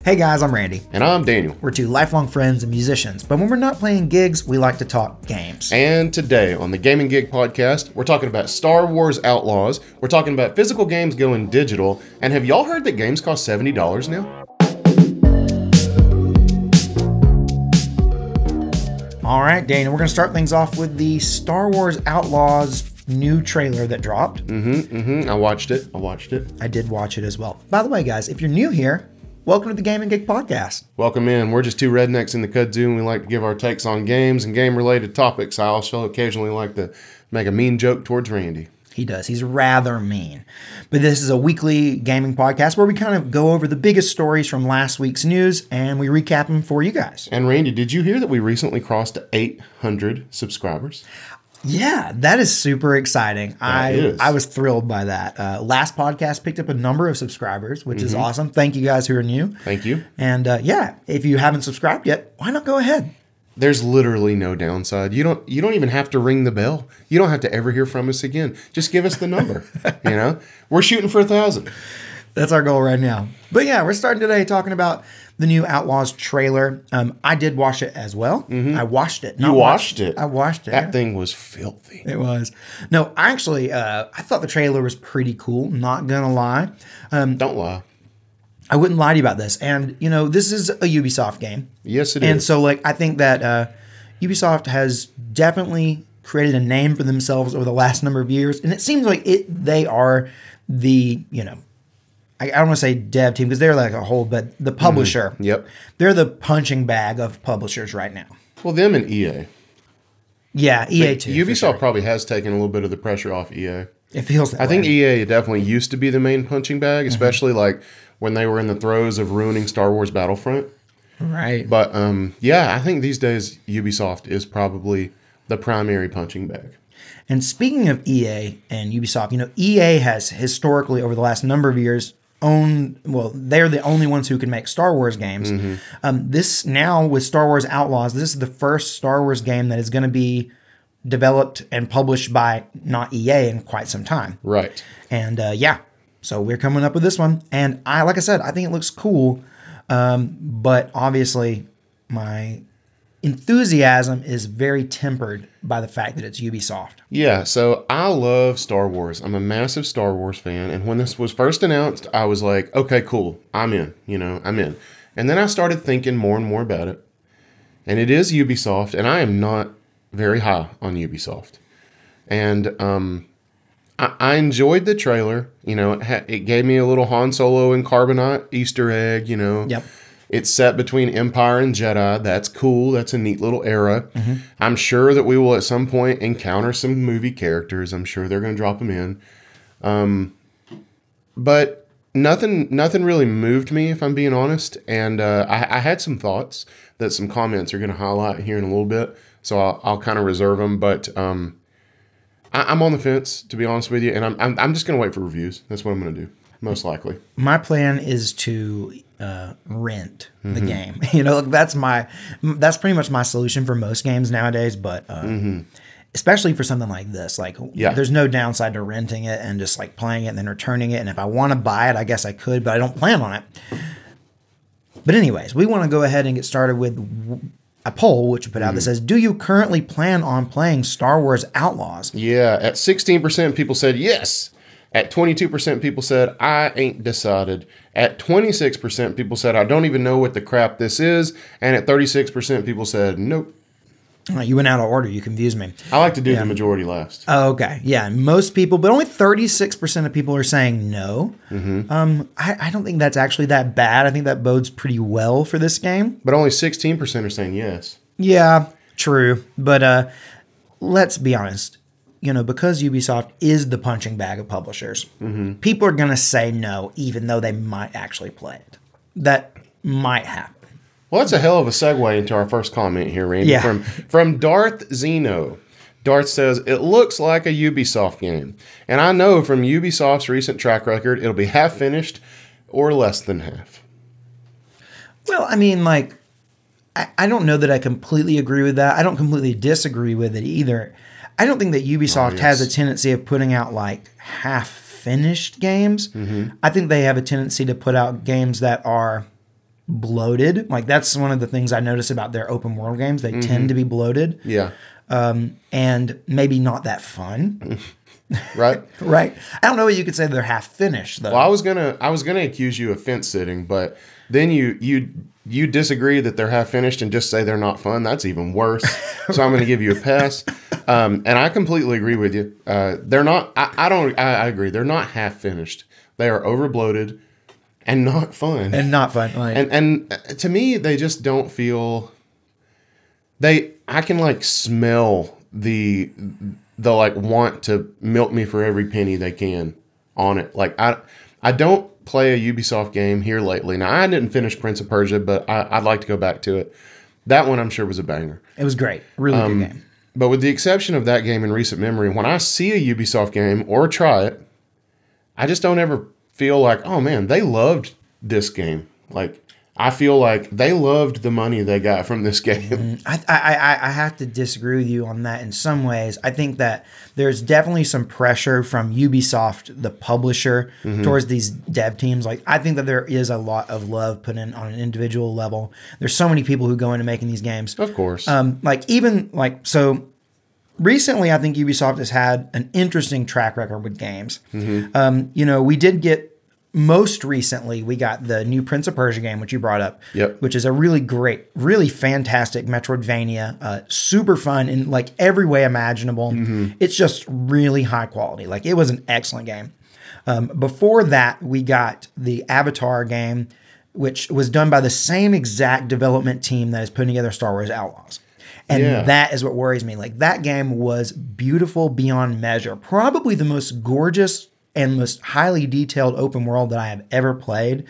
Hey guys, I'm Randy. And I'm Daniel. We're two lifelong friends and musicians, but when we're not playing gigs, we like to talk games. And today on the Gaming Gig Podcast, we're talking about Star Wars Outlaws, we're talking about physical games going digital, and have y'all heard that games cost $70 now? All right, Daniel, we're going to start things off with the Star Wars Outlaws new trailer that dropped. I watched it. I did watch it as well. By the way, guys, if you're new here, welcome to the Gaming Gig Podcast. Welcome in. We're just two rednecks in the kudzu, and we like to give our takes on games and game-related topics. I also occasionally like to make a mean joke towards Randy. He does. He's rather mean. But this is a weekly gaming podcast where we kind of go over the biggest stories from last week's news, and we recap them for you guys. And Randy, did you hear that we recently crossed 800 subscribers? Yeah, that is super exciting. I was thrilled by that. Last podcast picked up a number of subscribers, which is awesome. Thank you guys who are new. Thank you. And yeah, if you haven't subscribed yet, why not go ahead? There's literally no downside. You don't even have to ring the bell. You don't have to ever hear from us again. Just give us the number. We're shooting for 1,000. That's our goal right now. But yeah, we're starting today talking about the new Outlaws trailer. I did watch it as well. I watched it. You watched it? I watched it. That thing was filthy. It was. No, actually, I thought the trailer was pretty cool. Not gonna lie. Don't lie. I wouldn't lie to you about this. And, this is a Ubisoft game. Yes, it is. And so, I think that Ubisoft has definitely created a name for themselves over the last number of years. And it seems like they are the, I don't want to say dev team because they're like a whole, but the publisher. Yep. They're the punching bag of publishers right now. Well, them and EA. Yeah, EA too. Ubisoft probably has taken a little bit of the pressure off EA. It feels that way. I think EA definitely used to be the main punching bag, especially when they were in the throes of ruining Star Wars Battlefront. Right. But yeah, I think these days Ubisoft is probably the primary punching bag. And speaking of EA and Ubisoft, EA has historically over the last number of years they're the only ones who can make Star Wars games. This now with Star Wars Outlaws, this is the first Star Wars game that is going to be developed and published by not EA in quite some time. Right. And yeah, so we're coming up with this one. And like I said, I think it looks cool. But obviously my enthusiasm is very tempered by the fact that it's Ubisoft. Yeah, so I love Star Wars. I'm a massive Star Wars fan. And when this was first announced, I was like, okay, cool. I'm in. I'm in. And then I started thinking more and more about it. And it is Ubisoft. And I am not very high on Ubisoft. And I enjoyed the trailer. It gave me a little Han Solo and Carbonite Easter egg, Yep. It's set between Empire and Jedi. That's cool. That's a neat little era. I'm sure that we will at some point encounter some movie characters. I'm sure they're going to drop them in. But nothing really moved me, if I'm being honest. And I had some thoughts that some comments are going to highlight here in a little bit. So I'll kind of reserve them. But I'm on the fence, to be honest with you. And I'm just going to wait for reviews. That's what I'm going to do, most likely. My plan is to rent the game. That's pretty much my solution for most games nowadays. But especially for something like this, there's no downside to renting it and just playing it and then returning it. And if I want to buy it, I guess I could, but I don't plan on it. But anyways, we want to go ahead and get started with a poll which we put out that says, do you currently plan on playing Star Wars Outlaws? Yeah, at 16% people said yes. At 22% people said, I ain't decided. At 26% people said, I don't even know what the crap this is. And at 36% people said, nope. You went out of order. You confused me. I like to do the majority last. Oh, okay. Yeah, most people, but only 36% of people are saying no. I don't think that's actually that bad. I think that bodes pretty well for this game. But only 16% are saying yes. Yeah, true. But let's be honest. Because Ubisoft is the punching bag of publishers, people are going to say no, even though they might actually play it. That might happen. Well, that's a hell of a segue into our first comment here, Randy. Yeah. From Darth Zeno. Darth says, it looks like a Ubisoft game. And I know from Ubisoft's recent track record, it'll be half finished or less than half. Well, I mean, I don't know that I completely agree with that. I don't completely disagree with it either. I don't think that Ubisoft has a tendency of putting out half-finished games. I think they have a tendency to put out games that are bloated. Like that's one of the things I notice about their open world games. They tend to be bloated. Yeah. And maybe not that fun. Right. Right. I don't know what you could say they're half finished though. Well, I was gonna accuse you of fence sitting, but then you disagree that they're half finished and just say they're not fun. That's even worse. So I'm gonna give you a pass. And I completely agree with you. They're not. I agree. They're not half finished. They are over bloated and not fun. Like. And to me, they just don't feel. I can like smell the like want to milk me for every penny they can on it. Like I don't play a Ubisoft game here lately. Now I didn't finish Prince of Persia, but I'd like to go back to it. That one I'm sure was a banger. It was great. Really good game. But with the exception of that game in recent memory, when I see a Ubisoft game or try it, I just don't ever feel like, oh man, they loved this game. Like I feel like they loved the money they got from this game. I have to disagree with you on that in some ways. I think that there's definitely some pressure from Ubisoft, the publisher, towards these dev teams. Like I think that there is a lot of love put in on an individual level. There's so many people who go into making these games. Of course. So recently, I think Ubisoft has had an interesting track record with games. We did get. Most recently, we got the new Prince of Persia game, which you brought up, which is a really great, really fantastic Metroidvania, super fun in like every way imaginable. It's just really high quality. Like it was an excellent game. Before that, we got the Avatar game, which was done by the same exact development team that is putting together Star Wars Outlaws. And that is what worries me. Like that game was beautiful beyond measure. Probably the most gorgeous and most highly detailed open world that I have ever played.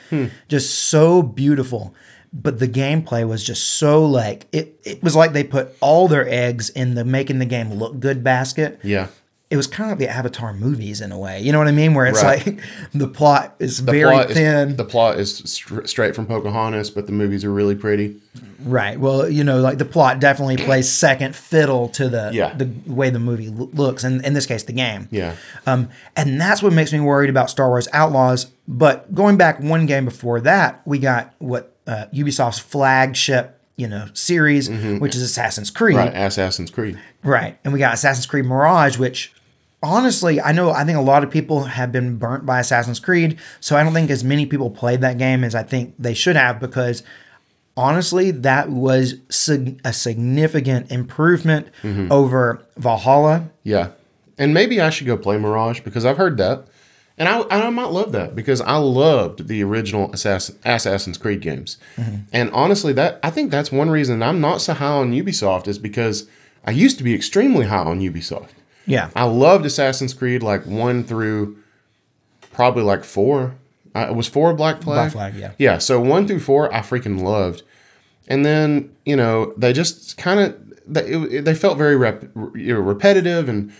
Just so beautiful. But the gameplay was just so like, it was like they put all their eggs in the making the game look good basket. Yeah. It was kind of like the Avatar movies in a way. You know what I mean? Where it's like the plot is very thin. The plot is straight from Pocahontas, but the movies are really pretty. Right. Well, like the plot definitely plays second fiddle to the way the movie looks, and in this case, the game. Yeah. And that's what makes me worried about Star Wars Outlaws. But going back one game before that, we got what Ubisoft's flagship, series, which is Assassin's Creed. Right. Assassin's Creed. Right. And we got Assassin's Creed Mirage, which honestly, I think a lot of people have been burnt by Assassin's Creed. So I don't think as many people played that game as I think they should have, because honestly, that was a significant improvement over Valhalla. Yeah. And maybe I should go play Mirage because I've heard that. And I might love that because I loved the original Assassin's Creed games. And honestly, I think that's one reason I'm not so high on Ubisoft is because I used to be extremely high on Ubisoft. Yeah. I loved Assassin's Creed like 1 through probably like 4. It was 4 Black Flag? Black Flag, yeah. Yeah, so 1 through 4 I freaking loved. And then, they just kind of, they felt very repetitive and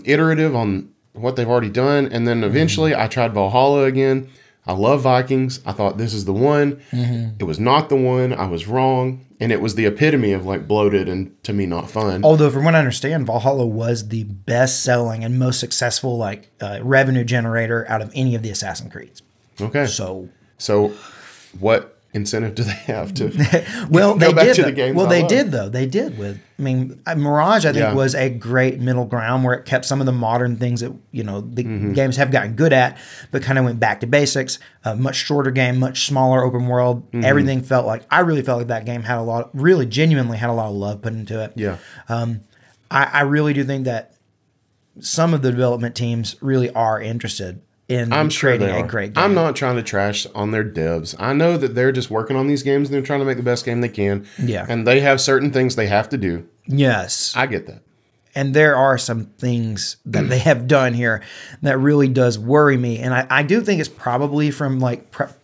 iterative on what they've already done. And then eventually I tried Valhalla again. I love Vikings. I thought this is the one. It was not the one. I was wrong. And it was the epitome of like bloated and to me not fun. Although from what I understand, Valhalla was the best selling and most successful revenue generator out of any of the Assassin's Creeds. Okay. So what incentive do they have to well, go back to the games? Well, they did though. They did with. Mirage, I think, was a great middle ground where it kept some of the modern things that the games have gotten good at, but kind of went back to basics. A much shorter game, much smaller open world. Everything felt like I really felt like that game had genuinely had a lot of love put into it. Yeah. I really do think that some of the development teams really are interested in creating a great game. I'm not trying to trash on their devs. I know that they're just working on these games and they're trying to make the best game they can. Yeah. And they have certain things they have to do. Yes. I get that. And there are some things that they have done here that really does worry me. And I do think it's probably from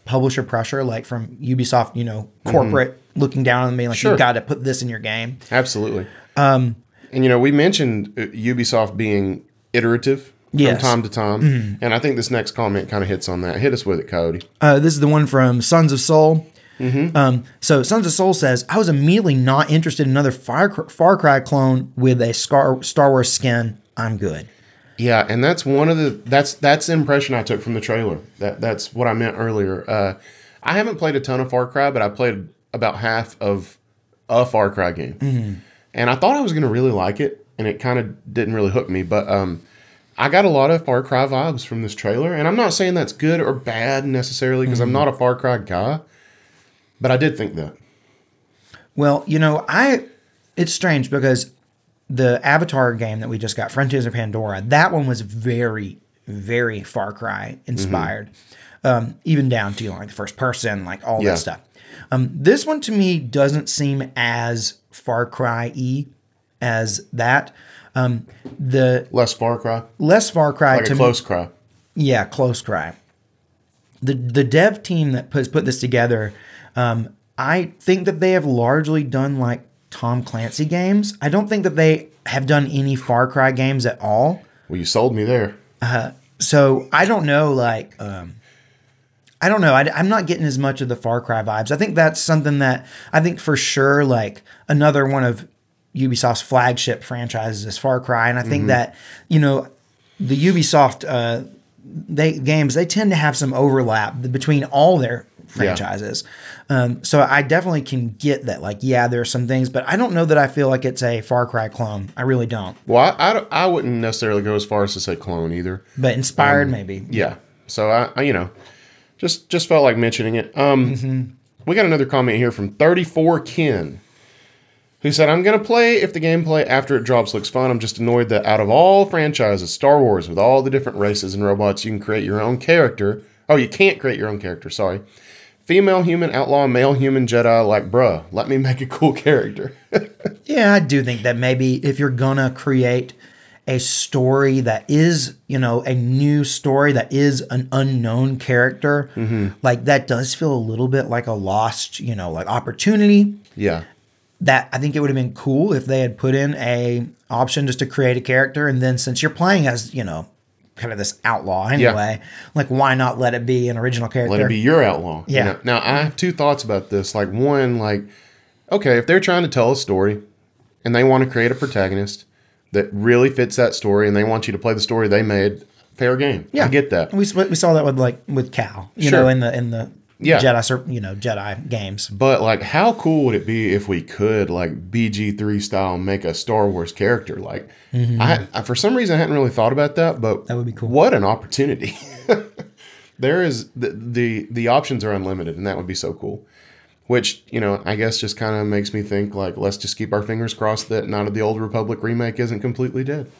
publisher pressure, like from Ubisoft, corporate looking down on me, like you've got to put this in your game. Absolutely. And we mentioned Ubisoft being iterative. From time to time. And I think this next comment kind of hits on that. Hit us with it, Cody. This is the one from Sons of Soul. So Sons of Soul says, I was immediately not interested in another Far Cry clone with a Star Wars skin. I'm good. Yeah, and that's one of the that's the impression I took from the trailer. That's what I meant earlier. I haven't played a ton of Far Cry, but I played about half of a Far Cry game. And I thought I was going to really like it, and it kind of didn't really hook me. But I got a lot of Far Cry vibes from this trailer. And I'm not saying that's good or bad necessarily, because I'm not a Far Cry guy. But I did think that. Well, you know, it's strange because the Avatar game that we just got, Frontiers of Pandora, that one was very, very Far Cry inspired. Even down to like the first person, like all that stuff. This one to me doesn't seem as Far Cry-y as that. Less Far Cry? Less Far Cry. Like a close cry. Yeah, close cry. The dev team that put this together, I think that they have largely done like Tom Clancy games. I don't think that they have done any Far Cry games at all. Well, you sold me there. So I don't know, like... I don't know. I'm not getting as much of the Far Cry vibes. I think that's something that I think for sure, like another one of Ubisoft's flagship franchises is Far Cry. And I think that, you know, the Ubisoft games, they tend to have some overlap between all their franchises. So I definitely can get that. Like, yeah, there are some things, but I don't know that I feel like it's a Far Cry clone. I really don't. Well, I wouldn't necessarily go as far as to say clone either. But inspired, maybe. Yeah. So I you know... Just felt like mentioning it. We got another comment here from 34 Ken, who said, I'm going to play if the gameplay after it drops looks fun. I'm just annoyed that out of all franchises, Star Wars, with all the different races and robots, you can create your own character. Oh, you can't create your own character, sorry. Female human, outlaw, male human, Jedi, like, bruh, let me make a cool character. Yeah, I do think that maybe if you're going to create a story that is, you know, a new story that is an unknown character, like that does feel a little bit like a lost, you know, like opportunity. Yeah. That I think it would have been cool if they had put in a option just to create a character. And then since you're playing as, you know, kind of this outlaw anyway, like why not let it be an original character? Let it be your outlaw. Yeah. You know? Now I have two thoughts about this. Like one, like, okay, if they're trying to tell a story and they want to create a protagonist that really fits that story, and they want you to play the story they made, fair game. Yeah, I get that. We saw that with Cal, you know, in the Jedi, you know, Jedi games. But like, how cool would it be if we could like BG3 style make a Star Wars character? Like, I for some reason I hadn't really thought about that, but that would be cool. What an opportunity! There is the options are unlimited, and that would be so cool. Which, you know, I guess just kind of makes me think, like, let's just keep our fingers crossed that Night of the Old Republic remake isn't completely dead.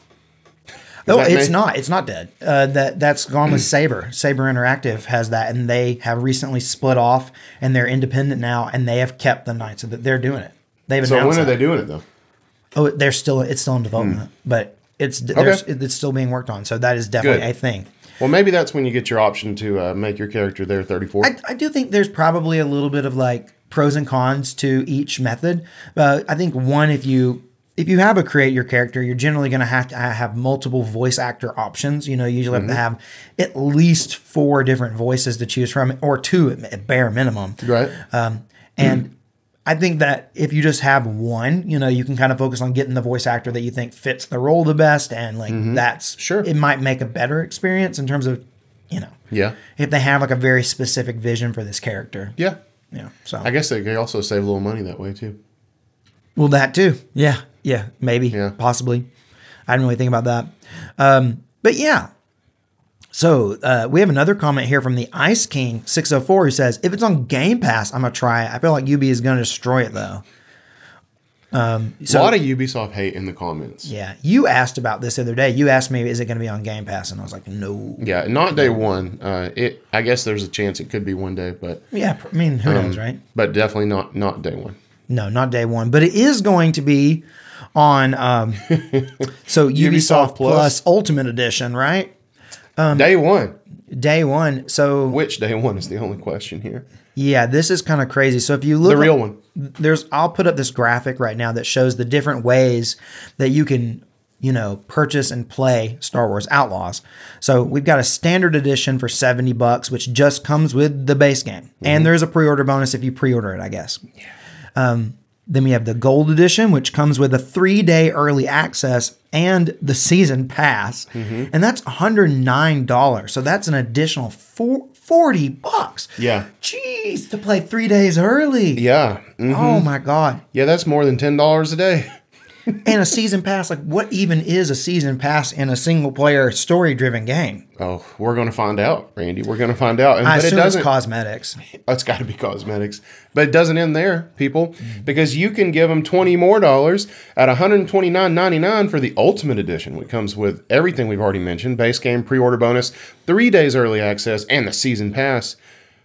No, it's not. It's not dead. That's gone with Saber. Saber Interactive has that, and they have recently split off, and they're independent now, and they have kept the Knights of it. They're doing it. They've announced. So when are they doing it though? Oh, it's still in development, but it's still being worked on. So that is definitely a thing. Well, maybe that's when you get your option to make your character there 34. I do think there's probably a little bit of like pros and cons to each method. I think one, if you have a create your character, you're generally going to have multiple voice actor options. You know, you usually have to have at least 4 different voices to choose from, or 2 at bare minimum. Right. And I think that if you just have one, you know, you can kind of focus on getting the voice actor that you think fits the role the best. And like that's sure, it might make a better experience in terms of, you know, if they have like a very specific vision for this character. Yeah. Yeah. So I guess they could also save a little money that way too. Well, that too. Yeah. Yeah. Maybe. Yeah. Possibly. I didn't really think about that. But yeah. So we have another comment here from the Ice King 604 who says, if it's on Game Pass, I'm going to try it. I feel like Ubi is going to destroy it though. A lot of Ubisoft hate in the comments. Yeah. You asked about this the other day. You asked me, is it going to be on Game Pass? And I was like, no. Yeah, not day one. I guess there's a chance it could be one day, but yeah, I mean, who knows, right? But definitely not day one. No, not day one. But it is going to be on so Ubisoft Plus Ultimate Edition, right? Day one. Day one. So which day one is the only question here. Yeah, this is kind of crazy. So if you look, the real one, I'll put up this graphic right now that shows the different ways that you can, you know, purchase and play Star Wars Outlaws. So we've got a standard edition for $70, which just comes with the base game, and there's a pre-order bonus if you pre-order it, I guess. Yeah. Then we have the gold edition, which comes with a 3-day early access and the season pass. And that's $109. So that's an additional $40. Yeah. Jeez, to play 3 days early. Yeah. Mm-hmm. Oh my God. Yeah, that's more than $10 a day. And a season pass, like what even is a season pass in a single player story driven game? Oh, we're going to find out, Randy. We're going to find out. I assume it's cosmetics. It's got to be cosmetics. But it doesn't end there, people, because you can give them $20 more at $129.99 for the Ultimate Edition, which comes with everything we've already mentioned, base game, pre-order bonus, 3 days early access, and the season pass.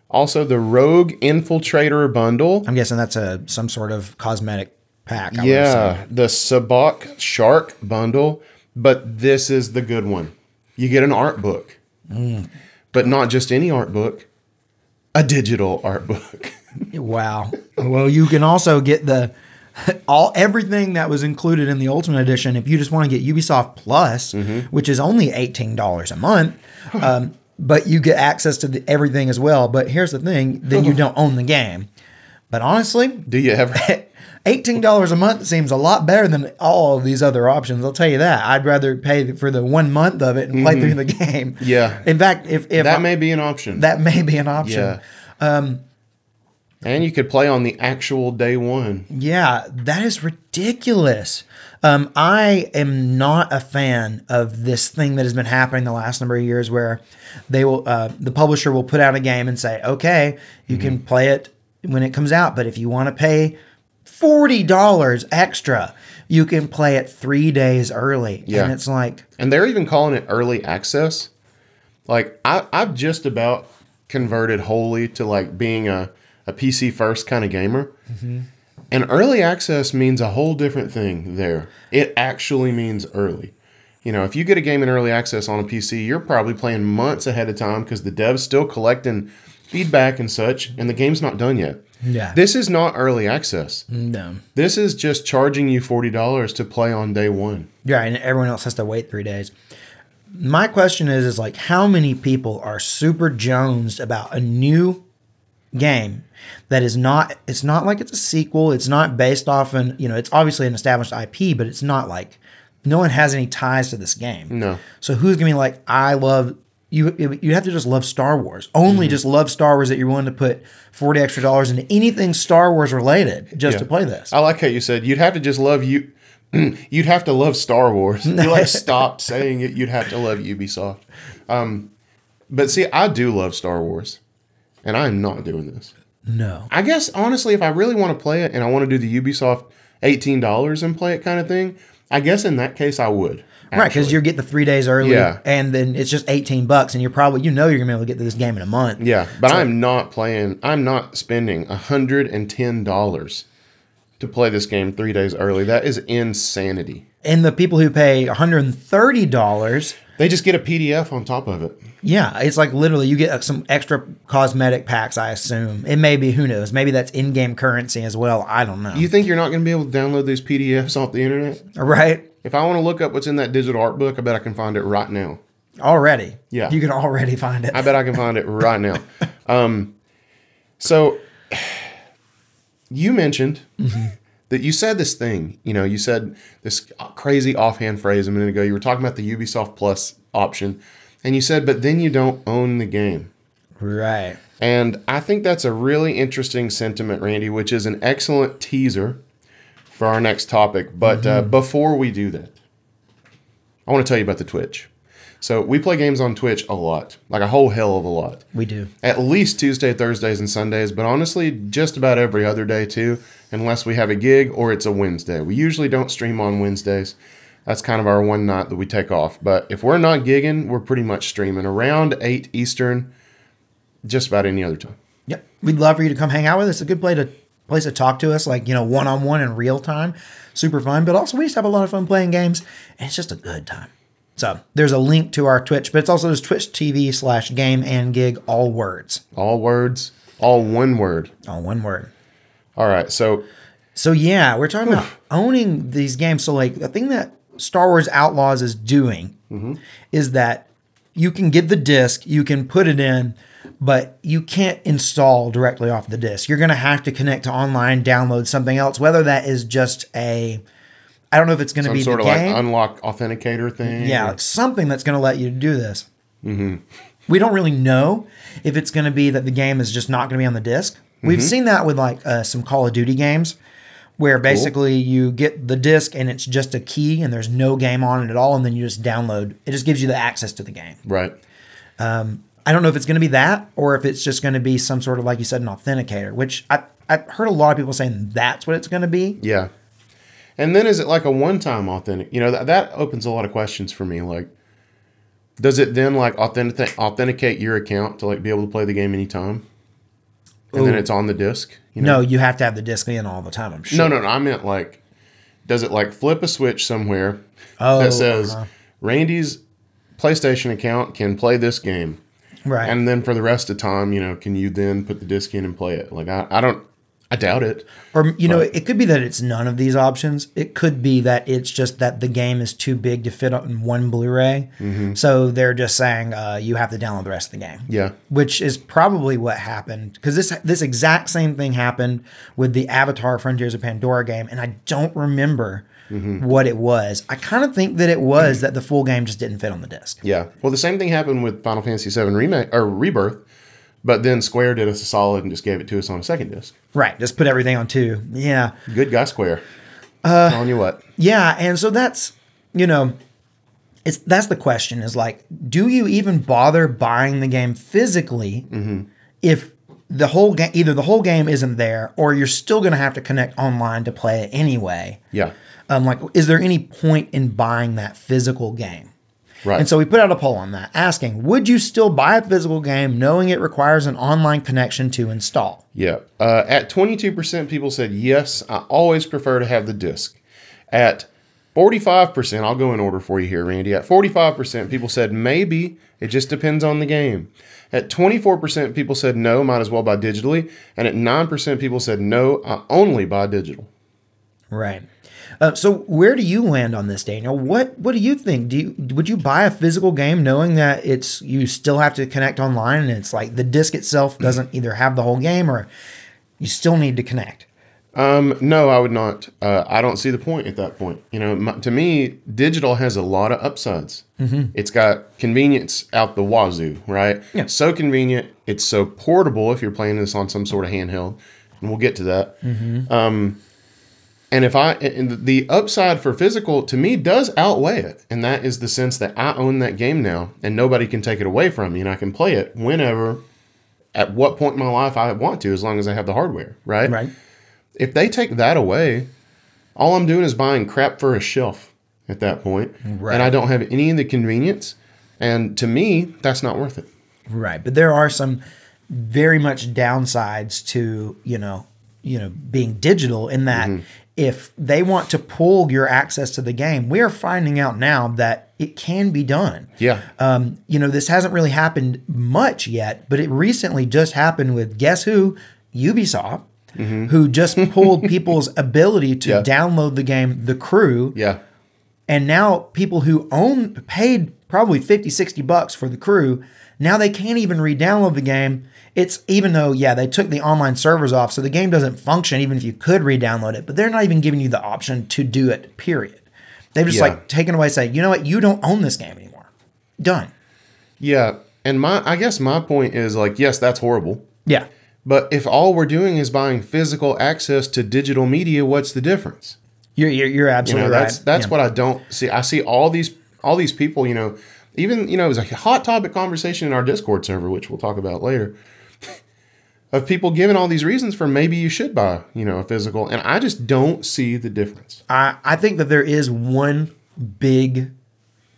Also, the Rogue Infiltrator bundle. I'm guessing that's some sort of cosmetic pack. Yeah, the Sabak Shark bundle, but this is the good one. You get an art book, but not just any art book, a digital art book. Wow. Well, you can also get everything that was included in the Ultimate Edition if you just want to get Ubisoft Plus, which is only $18 a month. But you get access to everything as well. But here's the thing, then you don't own the game. But honestly, do you ever? $18 a month seems a lot better than all of these other options. I'll tell you that. I'd rather pay for the 1 month of it and play through the game. Yeah. In fact, if that may be an option. That may be an option. Yeah. And you could play on the actual day one. Yeah, that is ridiculous. I am not a fan of this thing that has been happening the last number of years where they will, the publisher will put out a game and say, okay, you can play it when it comes out, but if you want to pay $40 extra, you can play it 3 days early. Yeah. And it's like... And they're even calling it early access. Like, I've just about converted wholly to like being a PC first kind of gamer. And early access means a whole different thing there. It actually means early. You know, if you get a game in early access on a PC, you're probably playing months ahead of time because the dev's still collecting feedback and such, and the game's not done yet. Yeah. This is not early access. No. This is just charging you $40 to play on day one. Yeah, and everyone else has to wait 3 days. My question is like, how many people are super jonesed about a new game that is not, it's not like it's a sequel, it's not based off an, you know, it's obviously an established IP, but it's not like, no one has any ties to this game. No. So who's going to be like, I love, you have to just love Star Wars. Only just love Star Wars that you're willing to put $40 extra into anything Star Wars related just to play this. I like how you said you'd have to just love you. You'd have to love Star Wars. You like stopped saying it. You'd have to love Ubisoft. But see, I do love Star Wars, and I'm not doing this. No. I guess honestly, if I really want to play it and I want to do the Ubisoft $18 and play it kind of thing, I guess in that case I would. Actually. Right, because you get the 3 days early, and then it's just $18, and you're probably, you know, you're gonna be able to get to this game in a month. Yeah, but so, I'm not spending $110 to play this game 3 days early. That is insanity. And the people who pay $130, they just get a PDF on top of it. Yeah, it's like literally you get some extra cosmetic packs, I assume. It may be, who knows, maybe that's in-game currency as well. I don't know. You think you're not going to be able to download these PDFs off the internet? Right. If I want to look up what's in that digital art book, I bet I can find it right now. Already? Yeah. You can already find it. I bet I can find it right now. So you mentioned that you said this thing, you know, you said this crazy offhand phrase a minute ago. You were talking about the Ubisoft Plus option, and you said, but then you don't own the game. Right. And I think that's a really interesting sentiment, Randy, which is an excellent teaser for our next topic. But before we do that, I want to tell you about the Twitch. So we play games on Twitch a lot, like a whole hell of a lot. We do. At least Tuesday, Thursdays, and Sundays, but honestly, just about every other day too, unless we have a gig or it's a Wednesday. We usually don't stream on Wednesdays. That's kind of our one night that we take off. But if we're not gigging, we're pretty much streaming around 8 Eastern, just about any other time. Yep. We'd love for you to come hang out with us. A good place to talk to us, like, you know, one-on-one in real time. Super fun. But also we just have a lot of fun playing games, and it's just a good time. So there's a link to our Twitch, but it's also just twitch.tv/game-and-gig, all words. All words, all one word. All one word. All right, so yeah, we're talking about owning these games. So like the thing that Star Wars Outlaws is doing is that you can get the disc, you can put it in, but you can't install directly off the disc. You're going to have to connect to online, download something else, whether that is just I don't know if it's going to be some sort the of game. like unlock authenticator thing. Yeah, something that's going to let you do this. We don't really know if it's going to be that the game is just not going to be on the disc. We've seen that with like some Call of Duty games where basically you get the disc and it's just a key and there's no game on it at all. And then you just download. It just gives you the access to the game. Right. I don't know if it's going to be that or if it's just going to be some sort of, like you said, an authenticator, which I've heard a lot of people saying that's what it's going to be. Yeah. And then is it like a one-time authentic? You know, that opens a lot of questions for me. Like, does it then like authenticate your account to like be able to play the game anytime? And then it's on the disc? You know? No, you have to have the disc in all the time, I'm sure. No. I meant like, does it like flip a switch somewhere that says Randy's PlayStation account can play this game? Right. And then for the rest of the time, you know, can you then put the disc in and play it? Like, I doubt it. Or, you know, it could be that it's none of these options. It could be that it's just that the game is too big to fit on one Blu-ray. So they're just saying you have to download the rest of the game. Yeah. Which is probably what happened. Because this exact same thing happened with the Avatar Frontiers of Pandora game. And I don't remember what it was. I kind of think that it was that the full game just didn't fit on the disc. Yeah. Well, the same thing happened with Final Fantasy VII Rebirth. But then Square did us a solid and just gave it to us on a second disc. Right. Just put everything on 2. Yeah. Good guy, Square. Telling you what. Yeah. And so that's, you know, that's the question is like, do you even bother buying the game physically if the whole game, either the whole game isn't there or you're still going to have to connect online to play it anyway? Yeah. Like, is there any point in buying that physical game? Right. And so we put out a poll on that asking, would you still buy a physical game knowing it requires an online connection to install? Yeah. At 22%, people said, yes, I always prefer to have the disc. At 45%, I'll go in order for you here, Randy. At 45%, people said, maybe, it just depends on the game. At 24%, people said, no, might as well buy digitally. And at 9%, people said, no, I only buy digital. Right. So where do you land on this, Daniel? What do you think? Would you buy a physical game knowing that you still have to connect online and it's like the disc itself doesn't either have the whole game or you still need to connect? No, I would not. I don't see the point at that point. You know, to me, digital has a lot of upsides. It's got convenience out the wazoo, right? Yeah. So convenient. It's so portable if you're playing this on some sort of handheld, and we'll get to that. And the upside for physical to me does outweigh it. And that is the sense that I own that game now and nobody can take it away from me and I can play it whenever, at what point in my life I want to, as long as I have the hardware, right? Right. If they take that away, all I'm doing is buying crap for a shelf at that point. Right. And I don't have any of the convenience. And to me, that's not worth it. Right. But there are some very much downsides to, being digital in that if they want to pull your access to the game, we are finding out now that it can be done. Yeah. This hasn't really happened much yet, but it recently just happened with, guess who? Ubisoft, who just pulled people's ability to download the game, The Crew. Yeah. And now people who paid probably $50-$60 for The Crew, now they can't even re-download the game. It's even though, they took the online servers off, so the game doesn't function even if you could re-download it, but they're not even giving you the option to do it, period. They've just taken away, say, you know what, you don't own this game anymore. Done. Yeah. And I guess my point is like, yes, that's horrible. Yeah. But if all we're doing is buying physical access to digital media, what's the difference? You're absolutely right. That's what I don't see. I see all these people, even, it was a hot topic conversation in our Discord server, which we'll talk about later, of people giving all these reasons for maybe you should buy, a physical. And I just don't see the difference. I think that there is one big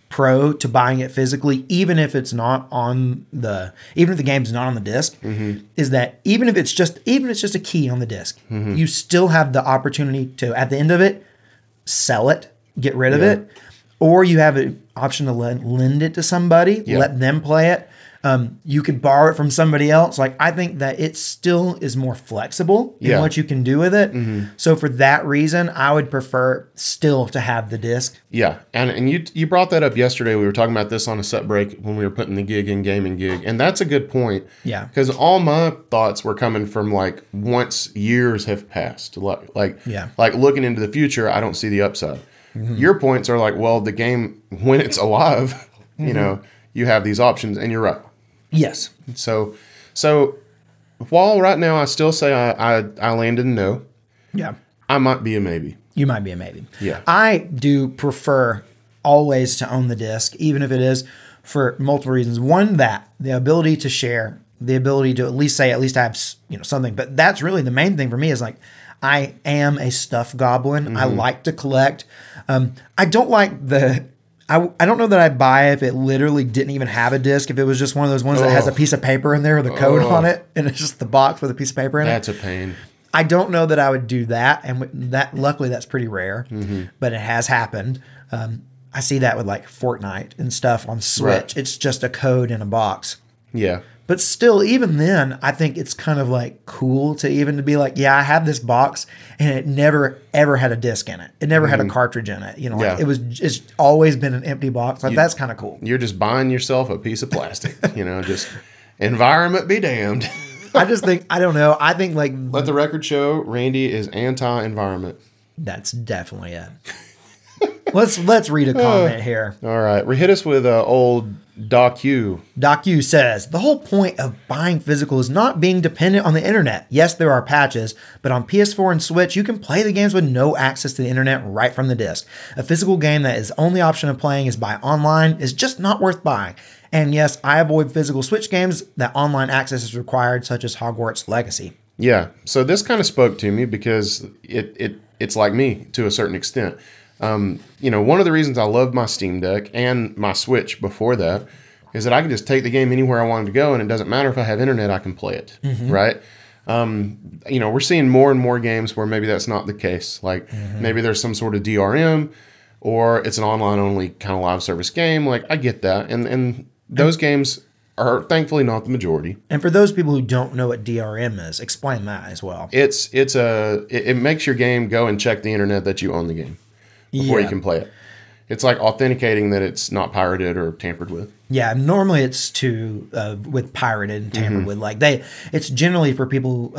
pro to buying it physically, even if it's not even if the game's not on the disc, is that even if it's just a key on the disc, you still have the opportunity to, at the end of it, sell it, get rid of it, or you have an option to lend it to somebody, let them play it. You could borrow it from somebody else. Like, I think that it still is more flexible in what you can do with it. So for that reason, I would prefer still to have the disc. Yeah. And you brought that up yesterday. We were talking about this on a set break when we were putting the gig in gaming gig. And that's a good point. Yeah. Because all my thoughts were coming from like once years have passed. Like looking into the future, I don't see the upside. Your points are like, well, the game, when it's alive, you have these options. And you're right. Yes. So while right now I still say I landed in no. Yeah. I might be a maybe. You might be a maybe. Yeah. I do prefer always to own the disc, even if it is for multiple reasons. One, that the ability to share, the ability to at least I have something. But that's really the main thing for me is like, I am a stuffed goblin. Mm-hmm. I like to collect. I don't like I don't know that I'd buy if it literally didn't even have a disc. If it was just one of those ones that has a piece of paper in there with a code on it, and it's just the box with a piece of paper in it. That's a pain. I don't know that I would do that, and that luckily that's pretty rare, but it has happened. I see that with like Fortnite and stuff on Switch. Right. It's just a code in a box. Yeah. But still, even then, I think it's kind of like cool to even to be like, yeah, I have this box and it never ever had a disc in it. It never had a cartridge in it. You know, like it's always been an empty box. Like that's kind of cool. You're just buying yourself a piece of plastic, just environment be damned. I just think, I don't know. I think like. Let the record show Randy is anti-environment. That's definitely it. Let's read a comment here. All right. Hit us with old Doc U. Doc U says, the whole point of buying physical is not being dependent on the internet. Yes, there are patches, but on PS4 and Switch, you can play the games with no access to the internet right from the disc. A physical game that is only option of playing is by online is just not worth buying. And yes, I avoid physical Switch games that online access is required, such as Hogwarts Legacy. Yeah. So this kind of spoke to me because it's like me to a certain extent. One of the reasons I loved my Steam Deck and my Switch before that is that I can just take the game anywhere I wanted to go, and it doesn't matter if I have internet, I can play it, right? We're seeing more and more games where maybe that's not the case. Like maybe there's some sort of DRM or it's an online-only kind of live service game. Like I get that, and those games are thankfully not the majority. And for those people who don't know what DRM is, explain that as well. It makes your game go and check the internet that you own the game before you can play it. It's like authenticating that it's not pirated or tampered with. Yeah, normally it's with pirated and tampered with. Like it's generally for people.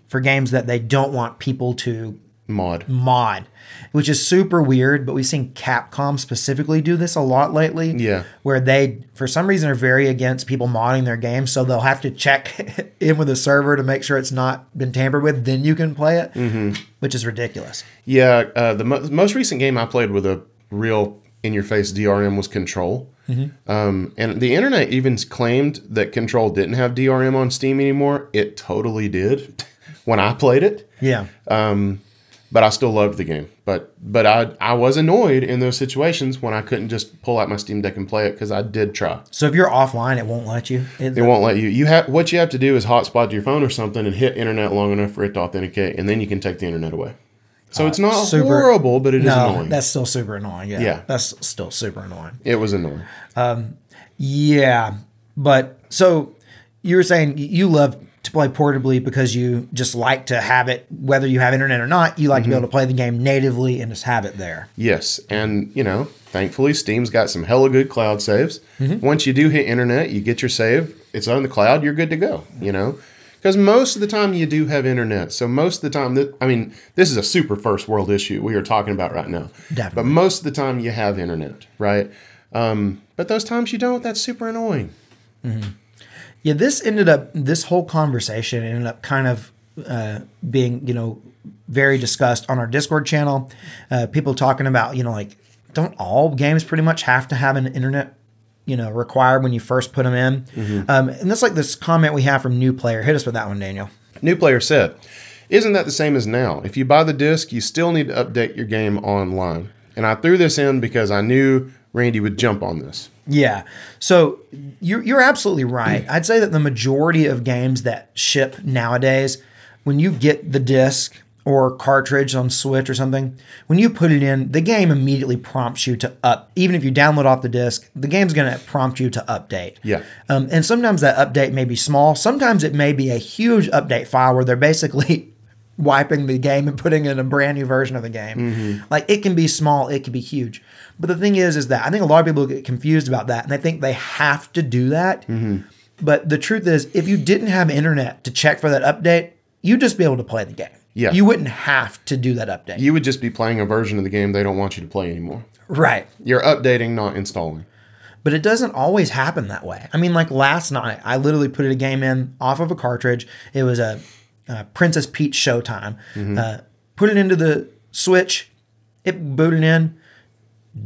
For games that they don't want people to mod, which is super weird. But we've seen Capcom specifically do this a lot lately. Yeah, where they for some reason are very against people modding their games, so they'll have to check in with the server to make sure it's not been tampered with. Then you can play it, which is ridiculous. Yeah, the most recent game I played with a real in-your-face DRM was Control. And the internet even claimed that Control didn't have DRM on Steam anymore. It totally did when I played it. Yeah. But I still loved the game. But I was annoyed in those situations when I couldn't just pull out my Steam Deck and play it because I did try. So if you're offline, it won't let you? It won't let you. What you have to do is hotspot to your phone or something and hit internet long enough for it to authenticate, and then you can take the internet away. So it's not horrible, but it is annoying. That's still super annoying. Yeah. That's still super annoying. It was annoying. Yeah. But so you were saying you love to play portably because you just like to have it, whether you have internet or not, you like to be able to play the game natively and just have it there. Yes. And, thankfully, Steam's got some hella good cloud saves. Once you do hit internet, you get your save, it's on the cloud, you're good to go, Because most of the time you do have internet. So most of the time, this is a super first world issue we are talking about right now. Definitely. But most of the time you have internet, right? But those times you don't, that's super annoying. Yeah, this whole conversation ended up kind of being, very discussed on our Discord channel. People talking about, don't all games pretty much have to have an internet required when you first put them in. And that's like this comment we have from New Player. Hit us with that one, Daniel. New Player said, isn't that the same as now? If you buy the disc, you still need to update your game online. And I threw this in because I knew Randy would jump on this. Yeah. So you're absolutely right. I'd say that the majority of games that ship nowadays, when you get the disc or cartridge on Switch or something, when you put it in, the game immediately prompts you to even if you download off the disc, the game's going to prompt you to update. Yeah. And sometimes that update may be small. Sometimes it may be a huge update file where they're basically wiping the game and putting in a brand new version of the game. Like it can be small, it can be huge. But the thing is that I think a lot of people get confused about that and they think they have to do that. But the truth is, if you didn't have internet to check for that update, you'd just be able to play the game. Yeah. You wouldn't have to do that update. You would just be playing a version of the game they don't want you to play anymore. Right. You're updating, not installing. But it doesn't always happen that way. I mean, like last night, I literally put a game in off of a cartridge. It was a Princess Peach Showtime. Put it into the Switch. It booted in.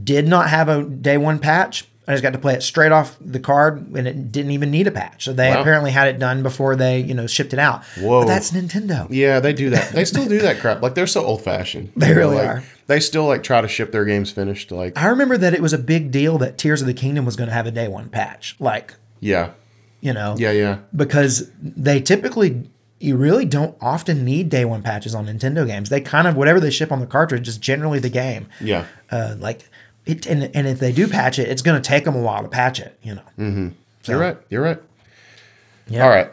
Did not have a day one patch. I just got to play it straight off the card, and it didn't even need a patch. So they apparently had it done before they, shipped it out. Whoa. But that's Nintendo. Yeah, they do that. They still do that crap. Like, they're so old-fashioned. They really are. They still, like, try to ship their games finished. Like, I remember that it was a big deal that Tears of the Kingdom was going to have a day one patch. Like, yeah. Yeah. Because they typically, you really don't often need day one patches on Nintendo games. They kind of, whatever they ship on the cartridge is generally the game. Yeah. And if they do patch it, it's going to take them a while to patch it, Mm-hmm. So, You're right. Yeah. All right.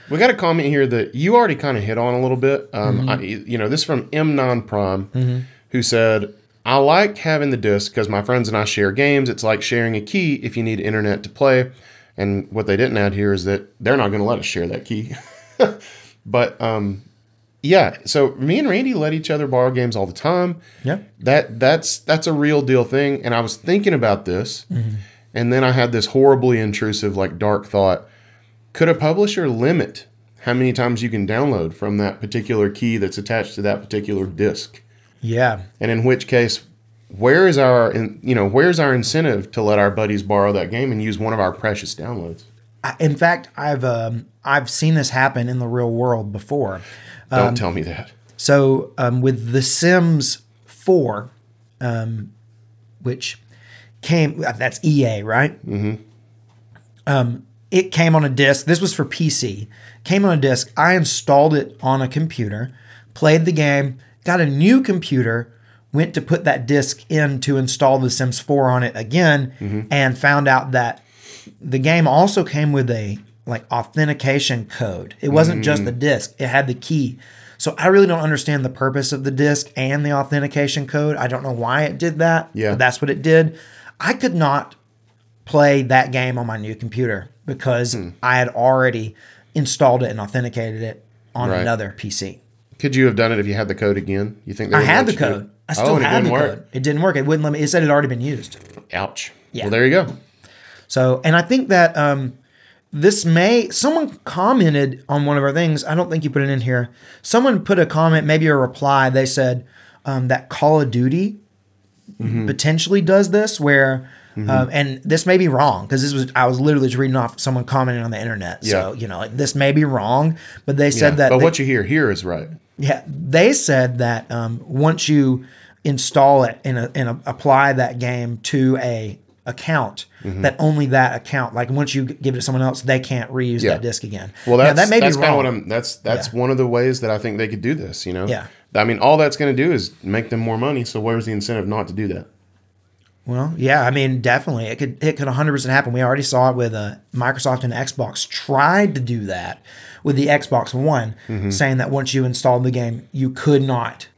We got a comment here that you already kind of hit on a little bit. This is from M Non Prime, who said, "I like having the disc because my friends and I share games. It's like sharing a key if you need internet to play." And what they didn't add here is that they're not going to let us share that key. But yeah, so me and Randy let each other borrow games all the time. Yeah, that's a real deal thing. And I was thinking about this, and then I had this horribly intrusive, like, dark thought: could a publisher limit how many times you can download from that particular key that's attached to that particular disc? Yeah, and in which case, where's our incentive to let our buddies borrow that game and use one of our precious downloads? In fact, I've seen this happen in the real world before. Don't tell me that. So with The Sims 4, which came, that's EA, right? Mm-hmm. It came on a disc. This was for PC. Came on a disc. I installed it on a computer, played the game, got a new computer, went to put that disc in to install The Sims 4 on it again, and found out that the game also came with a authentication code. It wasn't just the disc. It had the key. So I really don't understand the purpose of the disc and the authentication code. I don't know why it did that. Yeah. But that's what it did. I could not play that game on my new computer because I had already installed it and authenticated it on another PC. Could you have done it if you had the code again? You think I had the code. I still had the code. It didn't work. It wouldn't let me. It said it had already been used. Ouch. Yeah. Well, there you go. So, and I think that someone commented on one of our things. I don't think you put it in here. Someone put a comment, maybe a reply. They said that Call of Duty potentially does this, where, and this may be wrong because I was literally just reading off someone commenting on the internet. So, this may be wrong, but they said that. But what you hear here is right. Yeah. They said that once you install it and apply that game to a account, that only that account, like once you give it to someone else, they can't reuse that disc again. Well, that may be wrong. Kind of that's one of the ways that I think they could do this. Yeah. I mean, all that's going to do is make them more money. So where's the incentive not to do that? Well, yeah, I mean, definitely, it could 100% happen. We already saw it with Microsoft and Xbox tried to do that with the Xbox One, saying that once you installed the game, you could not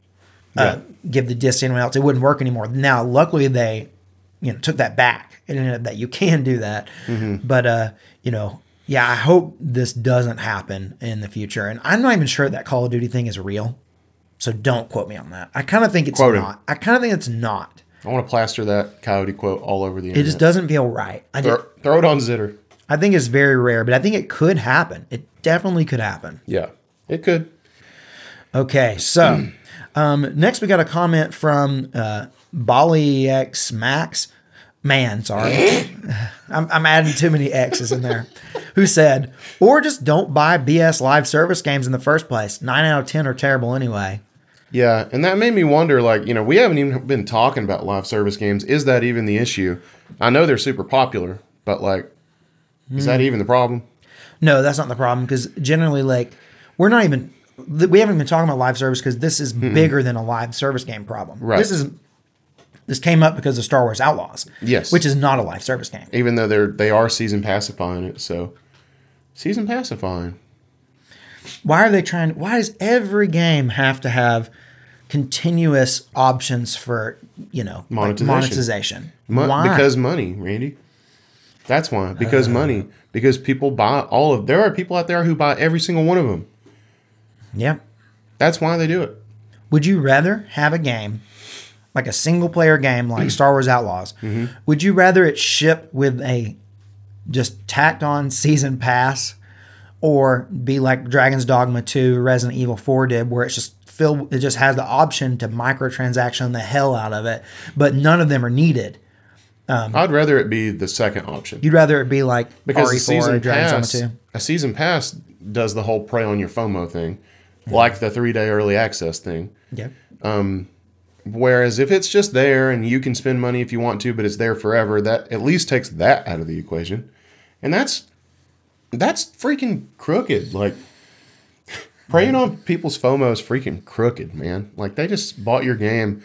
give the disc to anyone else. It wouldn't work anymore. Now, luckily, they took that back and ended up that you can do that. But, I hope this doesn't happen in the future. And I'm not even sure that Call of Duty thing is real. So don't quote me on that. I kind of think it's not. I kind of think it's not. I want to plaster that Coyote quote all over the internet. It just doesn't feel right. Throw it on Zitter. I think it's very rare, but I think it could happen. It definitely could happen. Yeah, it could. Okay, so next we got a comment from Bali X Max. Man, sorry. I'm adding too many X's in there. Who said, or just don't buy BS live service games in the first place. 9 out of 10 are terrible anyway. Yeah, and that made me wonder, we haven't even been talking about live service games. Is that even the issue? I know they're super popular, but, is that even the problem? No, that's not the problem, because generally, we haven't been talking about live service because this is bigger than a live service game problem. Right. This came up because of Star Wars Outlaws. Yes. Which is not a live service game. Even though they are season pacifying it, so season pacifying. Why does every game have to have continuous options for, monetization? Why? Because money, Randy. That's why. Because money. Because people buy there are people out there who buy every single one of them. Yeah. That's why they do it. Would you rather have a game like a single player game like Star Wars Outlaws, would you rather it ship with a just tacked on season pass, or be like Dragon's Dogma 2, Resident Evil 4 did, where it's just filled, it just has the option to microtransaction the hell out of it, but none of them are needed? I'd rather it be the second option. You'd rather it be like because RE4 or Dragon's Dogma 2? A season pass does the whole prey on your FOMO thing, like the 3-day early access thing. Yeah. Whereas if it's just there and you can spend money if you want to, but it's there forever, that at least takes that out of the equation. And that's freaking crooked. Like, preying on people's FOMO is freaking crooked, man. Like, they just bought your game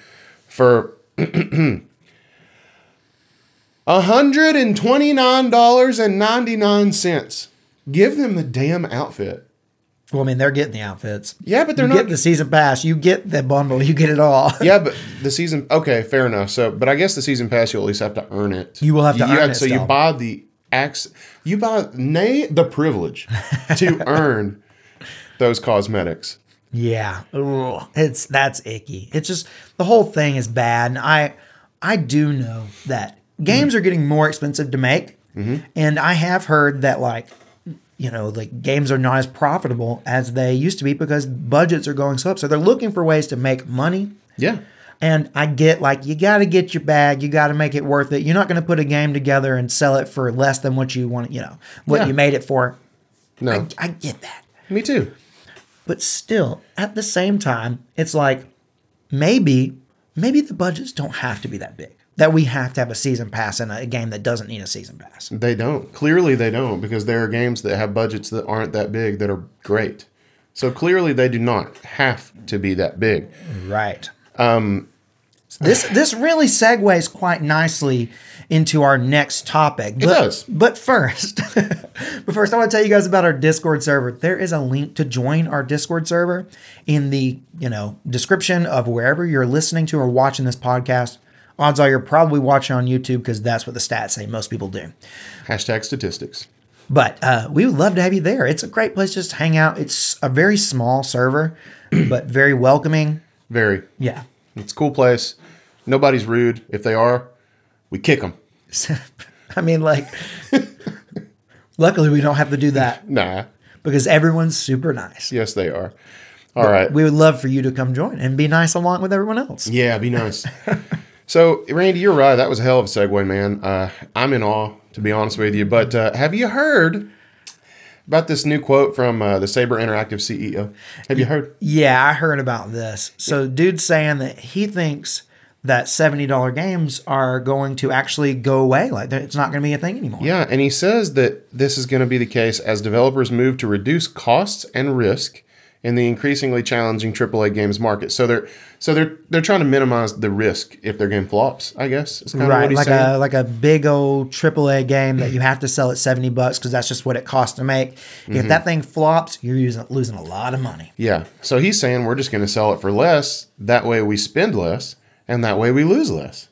for $129.99. Give them the damn outfit. Well, I mean, they're getting the outfits. Yeah, but they're not. You get the season pass. You get the bundle. You get it all. Yeah, but the season... Okay, fair enough. So, but I guess the season pass, you'll at least have to earn it. You will have to earn it. So you buy the... You buy the privilege to earn those cosmetics. Yeah. Ugh. That's icky. It's just... The whole thing is bad. And I do know that games are getting more expensive to make. And I have heard that, like... like games are not as profitable as they used to be because budgets are going so up. So they're looking for ways to make money. Yeah. And I get, like, you got to get your bag. You got to make it worth it. You're not going to put a game together and sell it for less than what you want, what you made it for. No. I get that. Me too. But still, at the same time, it's like maybe the budgets don't have to be that big. That we have to have a season pass in a game that doesn't need a season pass. They don't. Clearly they don't, because there are games that have budgets that aren't that big that are great. So clearly they do not have to be that big. Right. This really segues quite nicely into our next topic. It does. But first, I want to tell you guys about our Discord server. There is a link to join our Discord server in the description of wherever you're listening to or watching this podcast. Odds are you're probably watching on YouTube because that's what the stats say most people do. Hashtag statistics. But we would love to have you there. It's a great place just to hang out. It's a very small server, but very welcoming. Very. Yeah. It's a cool place. Nobody's rude. If they are, we kick them. I mean, like, luckily we don't have to do that. Nah. Because everyone's super nice. Yes, they are. All right. We would love for you to come join and be nice along with everyone else. Yeah, be nice. So, Randy, you're right. That was a hell of a segue, man. I'm in awe, to be honest with you. But have you heard about this new quote from the Saber Interactive CEO? Have you heard? Yeah, I heard about this. So, dude's saying that he thinks that $70 games are going to actually go away. Like, it's not going to be a thing anymore. Yeah, and he says that this is going to be the case as developers move to reduce costs and risk in the increasingly challenging AAA games market. So they're trying to minimize the risk if their game flops, I guess. Is kind of what he's saying. Like a big old AAA game that you have to sell at $70 because that's just what it costs to make. If that thing flops, you're losing a lot of money. Yeah. So he's saying we're just going to sell it for less. That way we spend less, and that way we lose less.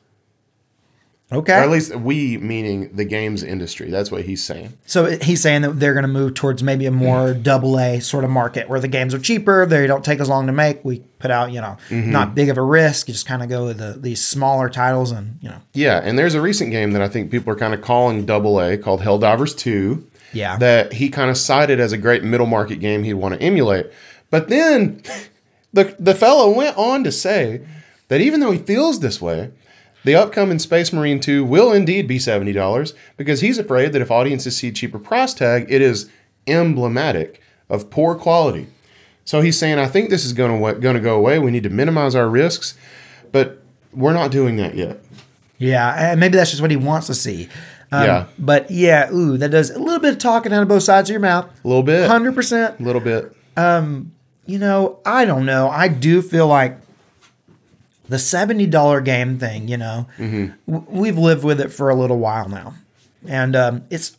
Okay. Or at least we, meaning the games industry. That's what he's saying. So he's saying that they're going to move towards maybe a more AA sort of market where the games are cheaper. They don't take as long to make. We put out, not big of a risk. You just kind of go with these smaller titles and. Yeah, and there's a recent game that I think people are kind of calling AA called Helldivers 2. Yeah. That he kind of cited as a great middle market game he'd want to emulate. But then the fellow went on to say that even though he feels this way, the upcoming Space Marine 2 will indeed be $70 because he's afraid that if audiences see cheaper price tag, it is emblematic of poor quality. So he's saying, I think this is going to go away. We need to minimize our risks, but we're not doing that yet. Yeah, and maybe that's just what he wants to see. Yeah. But yeah, that does a little bit of talking out of both sides of your mouth. A little bit. 100%. A little bit. I don't know. I do feel like the $70 game thing, we've lived with it for a little while now. And is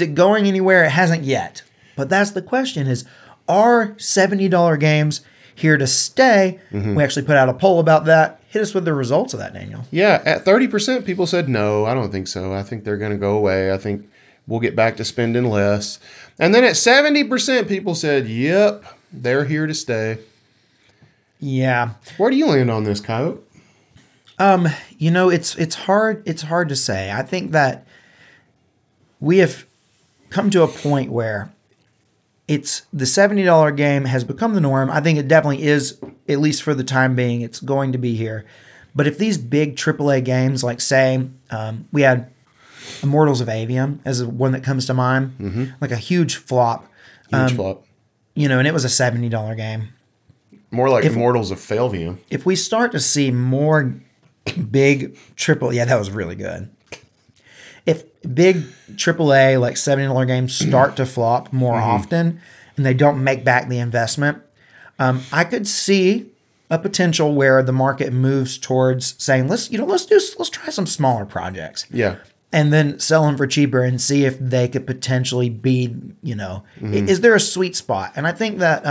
it going anywhere? It hasn't yet. But that's the question is, are $70 games here to stay? We actually put out a poll about that. Hit us with the results of that, Daniel. Yeah, at 30%, people said, no, I don't think so. I think they're going to go away. I think we'll get back to spending less. And then at 70%, people said, yep, they're here to stay. Yeah. Where do you land on this, Coyote? It's hard to say. I think that we have come to a point where it's the $70 game has become the norm. I think it definitely is, at least for the time being, it's going to be here. But if these big AAA games, like say, we had Immortals of Avium as one that comes to mind, like a huge flop. Huge flop. And it was a $70 game. More like Immortals of Failvium. If we start to see more big yeah, that was really good. If big AAA, like $70 games start to flop more often and they don't make back the investment, I could see a potential where the market moves towards saying, let's try some smaller projects. Yeah. And then sell them for cheaper and see if they could potentially be, is there a sweet spot? And I think that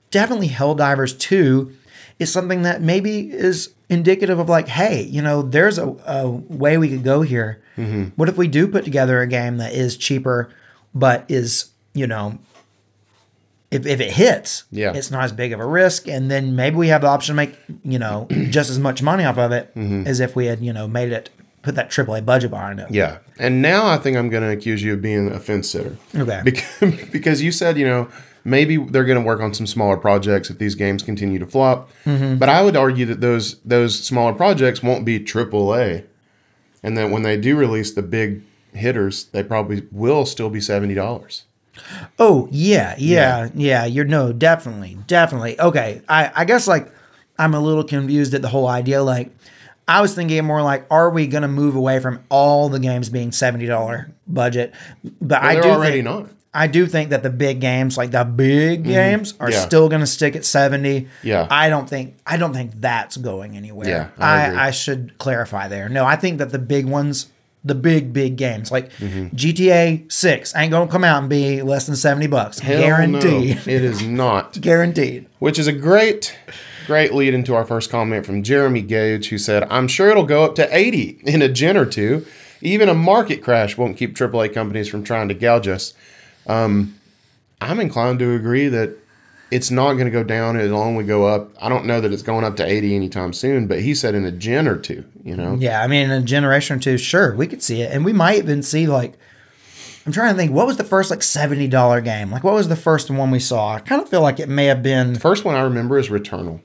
definitely Helldivers 2 is something that maybe is indicative of like, hey, there's a way we could go here. What if we do put together a game that is cheaper, but is, if it hits, it's not as big of a risk. And then maybe we have the option to make, just as much money off of it as if we had, put that AAA budget behind it. Yeah. And now I think I'm going to accuse you of being a fence sitter. Okay. Because you said, maybe they're going to work on some smaller projects if these games continue to flop. But I would argue that those smaller projects won't be AAA. And that when they do release the big hitters, they probably will still be $70. Oh, yeah. Definitely. Okay. I guess like I'm a little confused at the whole idea. Like I was thinking more like, are we going to move away from all the games being $70 budget? But I do think that the big games, like the big games, are still going to stick at 70. Yeah. I don't think that's going anywhere. Yeah, I should clarify there. No, I think that the big ones, the big games, like GTA 6 ain't going to come out and be less than $70. Hell guaranteed. No, it is not. Guaranteed. Which is a great lead into our first comment from Jeremy Gage, who said, I'm sure it'll go up to 80 in a gen or two. Even a market crash won't keep AAA companies from trying to gouge us. I'm inclined to agree that it's not going to go down. It'll only go up. I don't know that it's going up to 80 anytime soon, but he said in a gen or two, Yeah, I mean, in a generation or two, sure, we could see it. And we might even see, like, I'm trying to think, what was the first, like, $70 game? Like, what was the first one we saw? I kind of feel like it may have been... The first one I remember is Returnal.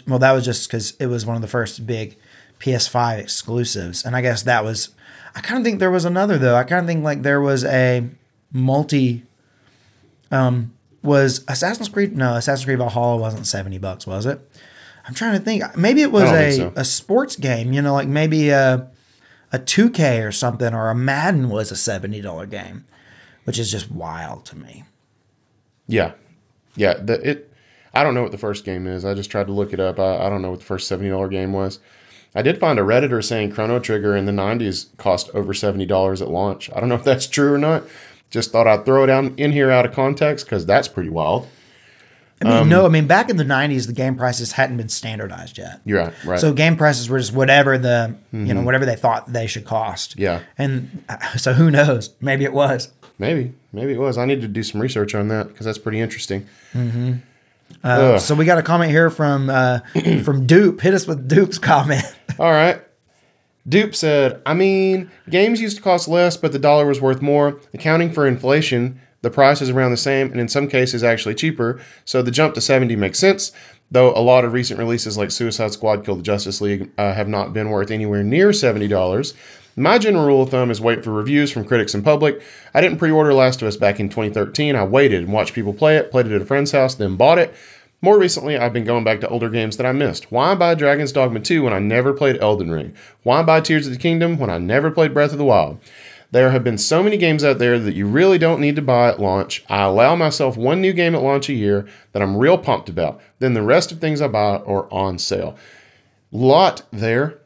Well, that was just because it was one of the first big PS5 exclusives. And I guess that was... I kind of think there was another, though. I kind of think, like, there was a was Assassin's Creed... No, Assassin's Creed Valhalla wasn't $70, was it? I'm trying to think. Maybe it was a sports game, like maybe a 2K or something, or a Madden was a $70 game, which is just wild to me. Yeah. I don't know what the first game is. I just tried to look it up. I don't know what the first $70 game was. I did find a Redditor saying Chrono Trigger in the 90s cost over $70 at launch. I don't know if that's true or not. Just thought I'd throw it in here out of context because that's pretty wild. I mean, back in the 90s, the game prices hadn't been standardized yet. You're right. So game prices were just whatever whatever they thought they should cost. Yeah. And so who knows? Maybe it was. Maybe it was. I need to do some research on that because that's pretty interesting. So we got a comment here from Dupe. Hit us with Dupe's comment. All right. Dupe said, I mean, games used to cost less, but the dollar was worth more. Accounting for inflation, the price is around the same, and in some cases actually cheaper. So the jump to 70 makes sense, though a lot of recent releases like Suicide Squad, Kill the Justice League have not been worth anywhere near $70. My general rule of thumb is wait for reviews from critics and public. I didn't pre-order Last of Us back in 2013. I waited and watched people play it, played it at a friend's house, then bought it. More recently, I've been going back to older games that I missed. Why buy Dragon's Dogma 2 when I never played Elden Ring? Why buy Tears of the Kingdom when I never played Breath of the Wild? There have been so many games out there that you really don't need to buy at launch. I allow myself one new game at launch a year that I'm real pumped about. Then the rest of things I buy are on sale. Lot there.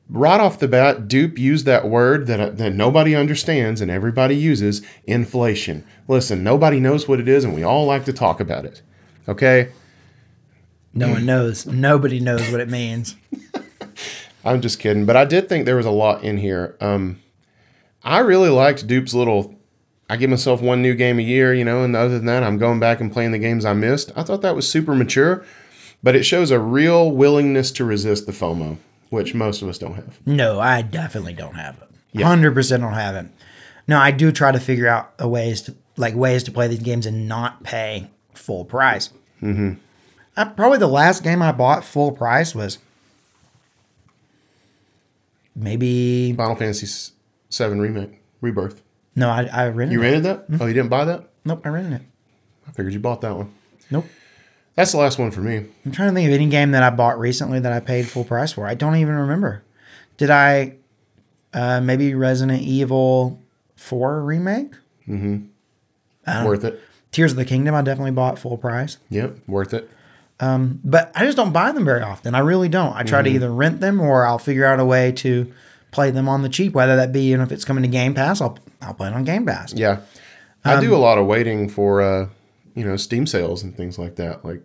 Right off the bat, Dupe used that word that nobody understands and everybody uses, inflation. Listen, nobody knows what it is and we all like to talk about it. Okay? No one knows. Nobody knows what it means. I'm just kidding. But I did think there was a lot in here. I really liked Dupe's little, I give myself one new game a year, and other than that, I'm going back and playing the games I missed. I thought that was super mature, but it shows a real willingness to resist the FOMO. which most of us don't have. No, I definitely don't have it. Yeah. 100% don't have it. No, I do try to figure out ways to play these games and not pay full price. Probably the last game I bought full price was maybe Final Fantasy VII Rebirth. No, I rented it. You rented that? Oh, you didn't buy that? Nope, I rented it. I figured you bought that one. Nope. That's the last one for me. I'm trying to think of any game that I bought recently that I paid full price for. I don't even remember. Did I maybe Resident Evil 4 remake? Worth it. Tears of the Kingdom I definitely bought full price. Yep, worth it. But I just don't buy them very often. I really don't. I try to either rent them or I'll figure out a way to play them on the cheap, whether that be, if it's coming to Game Pass, I'll play it on Game Pass. Yeah. I do a lot of waiting for, Steam sales and things like that. Like,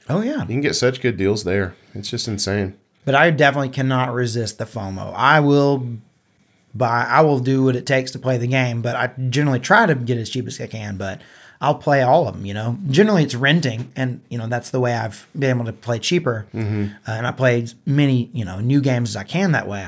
oh, yeah. you can get such good deals there. It's just insane. But I definitely cannot resist the FOMO. I will do what it takes to play the game, but I generally try to get as cheap as I can, but I'll play all of them, Generally it's renting, and, that's the way I've been able to play cheaper. And I play as many, new games as I can that way.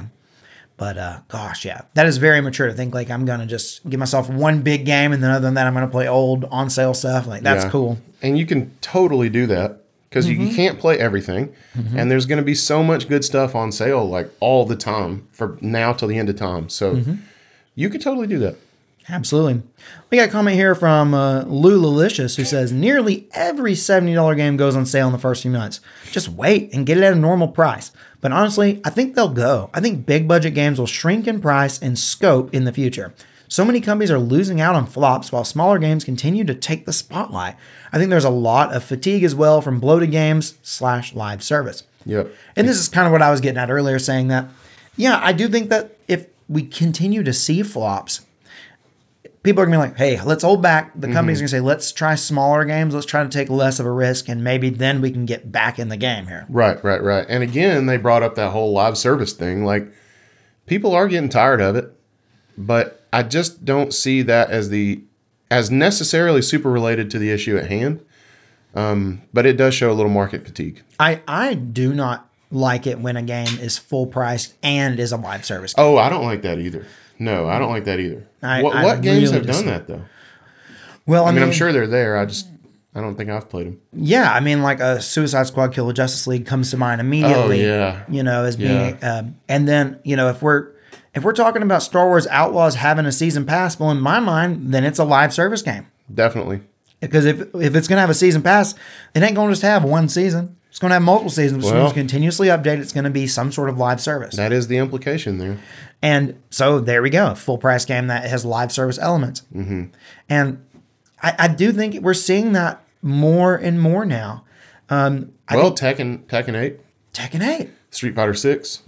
But, gosh, yeah, that is very mature to think like I'm going to just give myself one big game and then other than that I'm going to play old on sale stuff. Like, that's cool. And you can totally do that because you can't play everything. And there's going to be so much good stuff on sale like all the time from now till the end of time. So you could totally do that. Absolutely. We got a comment here from Lulalicious who says, nearly every $70 game goes on sale in the first few months. Just wait and get it at a normal price. But honestly, I think they'll go. I think big budget games will shrink in price and scope in the future. So many companies are losing out on flops while smaller games continue to take the spotlight. I think there's a lot of fatigue as well from bloated games / live service. Yep. And this is kind of what I was getting at earlier, saying that, yeah, I do think that if we continue to see flops, people are going to be like, hey, let's hold back. The company's going to say, let's try smaller games. Let's try to take less of a risk, and maybe then we can get back in the game here. Right. And again, they brought up that whole live service thing. Like, people are getting tired of it, but I just don't see that as necessarily super related to the issue at hand. But it does show a little market fatigue. I do not like it when a game is full priced and is a live service game. Oh, I don't like that either. No, I don't like that either. What games have done that though? Well, I mean, I'm sure they're there. I don't think I've played them. Yeah, I mean, like a Suicide Squad Kill the Justice League comes to mind immediately. Oh yeah, as being, and then if we're talking about Star Wars Outlaws having a season pass, well, in my mind, then it's a live service game. Definitely. Because if it's going to have a season pass, it ain't going to just have one season. It's going to have multiple seasons. It's going to continuously update. It's going to be some sort of live service. That is the implication there. And so there we go. Full price game that has live service elements. And I do think we're seeing that more and more now. Tekken 8. Tekken 8. Street Fighter 6.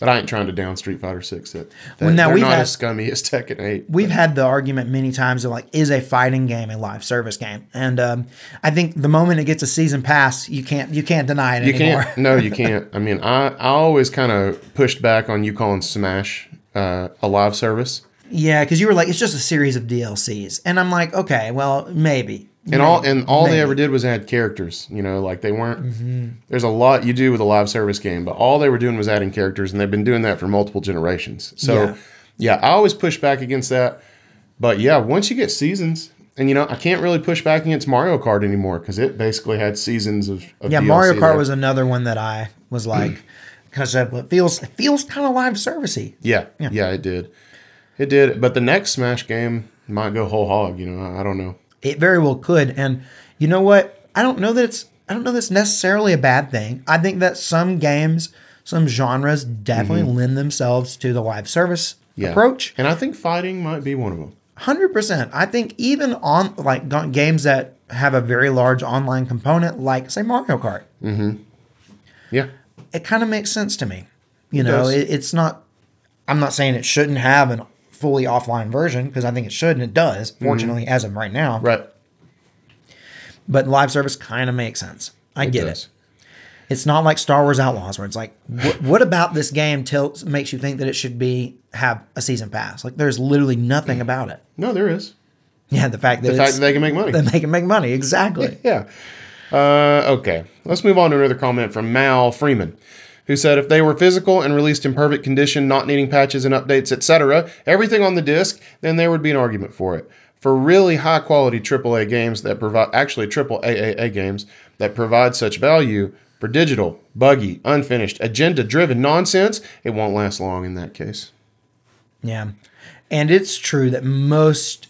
But I ain't trying to down Street Fighter 6. They're not as scummy as Tekken 8. We've had the argument many times of like, is a fighting game a live service game? And I think the moment it gets a season pass, you can't deny it anymore. No, you can't. I mean, I always kind of pushed back on you calling Smash a live service. Yeah, because you were like, it's just a series of DLCs. And I'm like, okay, well, maybe. All they ever did was add characters, like they weren't, there's a lot you do with a live service game, but all they were doing was adding characters, and they've been doing that for multiple generations. So yeah, I always push back against that. But yeah, once you get seasons, and I can't really push back against Mario Kart anymore because it basically had seasons of DLC Mario Kart there. Was another one that I was like, because it feels kind of live servicey. Yeah, it did. But the next Smash game might go whole hog, I don't know. It very well could. And you know what? I don't know that it's necessarily a bad thing. I think that some games, some genres definitely lend themselves to the live service approach. And I think fighting might be one of them. 100%. I think even on like games that have a very large online component, like say Mario Kart. Yeah. It kind of makes sense to me. It's not, I'm not saying it shouldn't have an fully offline version because I think it should, and it does, fortunately, as of right now. Right. But live service kind of makes sense. I get it. It's not like Star Wars Outlaws where it's like, what about this game makes you think that it should have a season pass? Like, there's literally nothing about it. No, there is. Yeah, the fact that they can make money. That they can make money, exactly. Yeah. Okay. Let's move on to another comment from Mal Freeman. who said if they were physical and released in perfect condition, not needing patches and updates, etc., everything on the disc, then there would be an argument for it. For really high quality AAA games that provide, actually AAA games that provide such value, for digital, buggy, unfinished, agenda-driven nonsense, it won't last long in that case. Yeah. And it's true that most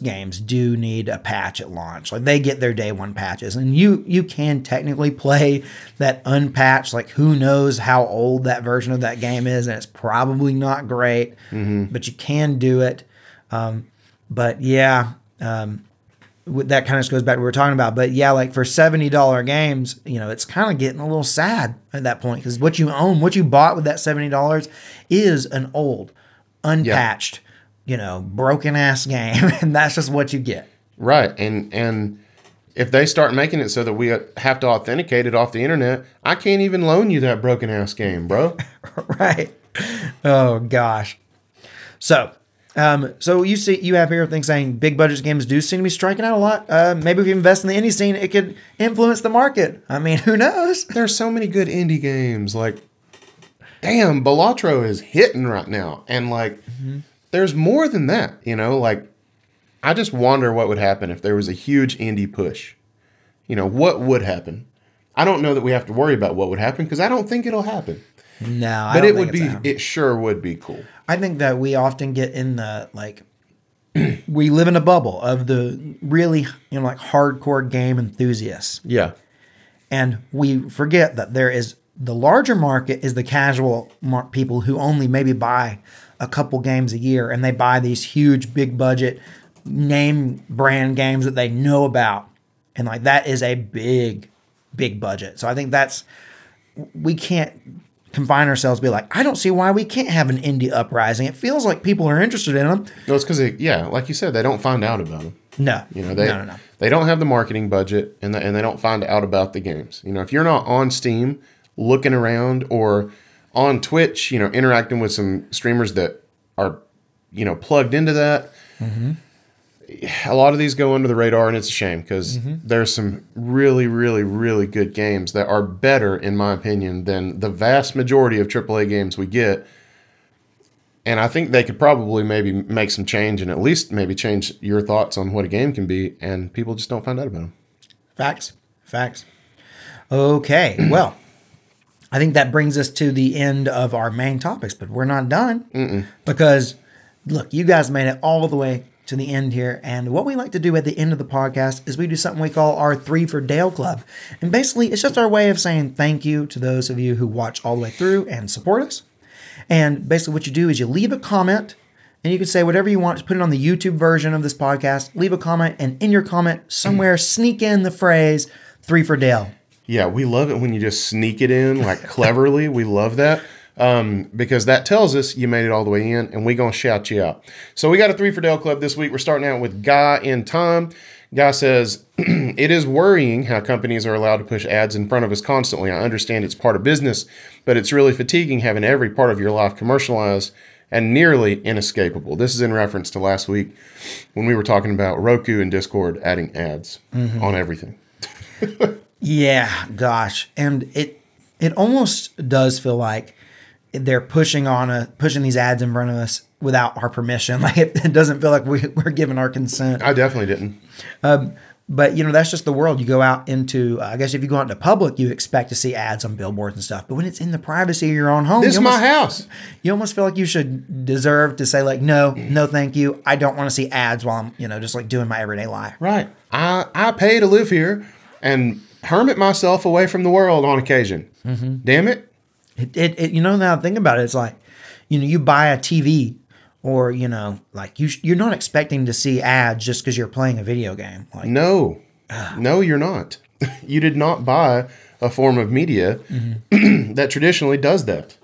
games do need a patch at launch. Like, they get their day one patches. And you can technically play that unpatched, like, who knows how old that version of that game is, and it's probably not great. But you can do it. But yeah, that kind of goes back to what we were talking about. But yeah, like for $70 games, it's kind of getting a little sad at that point, because what you own, what you bought with that $70 is an old, unpatched, broken ass game, and that's just what you get. Right, and if they start making it so that we have to authenticate it off the internet, I can't even loan you that broken ass game, bro. Right. Oh gosh. So you have here things saying big budget games do seem to be striking out a lot. Maybe if you invest in the indie scene, it could influence the market. I mean, who knows? There's so many good indie games. Like, damn, Balatro is hitting right now. And like, there's more than that, like, I just wonder what would happen if there was a huge indie push. What would happen? I don't know that we have to worry about what would happen, because I don't think it'll happen. No, but it sure would be cool. I think that we often get in the, like, we live in a bubble of the really, like hardcore game enthusiasts. Yeah. And we forget that the larger market is the casual people who only maybe buy a couple games a year, and they buy these huge, big budget name brand games that they know about. And like, that is a big, big budget. So I think we can't confine ourselves to be like, I don't see why we can't have an indie uprising. It feels like people are interested in them. No, it's because like you said, they don't find out about them. No. No. They don't have the marketing budget, and they don't find out about the games. If you're not on Steam looking around, or on Twitch, interacting with some streamers that are, plugged into that, a lot of these go under the radar, and it's a shame, because there's some really, really, really good games that are better, in my opinion, than the vast majority of AAA games we get. And I think they could probably maybe make some change, and at least maybe change your thoughts on what a game can be, and people just don't find out about them. Facts. Okay, well, I think that brings us to the end of our main topics, but we're not done. Because, look, you guys made it all the way to the end here, and what we like to do at the end of the podcast is we do something we call our 3 for Dale Club. And basically, it's just our way of saying thank you to those of you who watch all the way through and support us. And basically what you do is you leave a comment, and you can say whatever you want. Just put it on the YouTube version of this podcast, leave a comment, and in your comment somewhere sneak in the phrase 3 for Dale. Yeah, we love it when you just sneak it in, like, cleverly. We love that. Because that tells us you made it all the way in, and we're going to shout you out. So we got a 3 for Dale Club this week. We're starting out with Guy in Time. Guy says, it is worrying how companies are allowed to push ads in front of us constantly. I understand it's part of business, but it's really fatiguing having every part of your life commercialized and nearly inescapable. This is in reference to last week when we were talking about Roku and Discord adding ads on everything. Yeah, gosh. And it almost does feel like they're pushing these ads in front of us without our permission. Like, it doesn't feel like we're giving our consent. I definitely didn't. But that's just the world. You go out into, I guess if you go out into public, you expect to see ads on billboards and stuff. But when it's in the privacy of your own home, this is my house. You almost feel like you should deserve to say, like, no, thank you. I don't want to see ads while I'm, just like doing my everyday life. Right. I pay to live here and hermit myself away from the world on occasion. Damn it. Now think about it. It's like, you buy a TV, or, like you're not expecting to see ads just because you're playing a video game. Like, no, you're not. You did not buy a form of media that traditionally does that.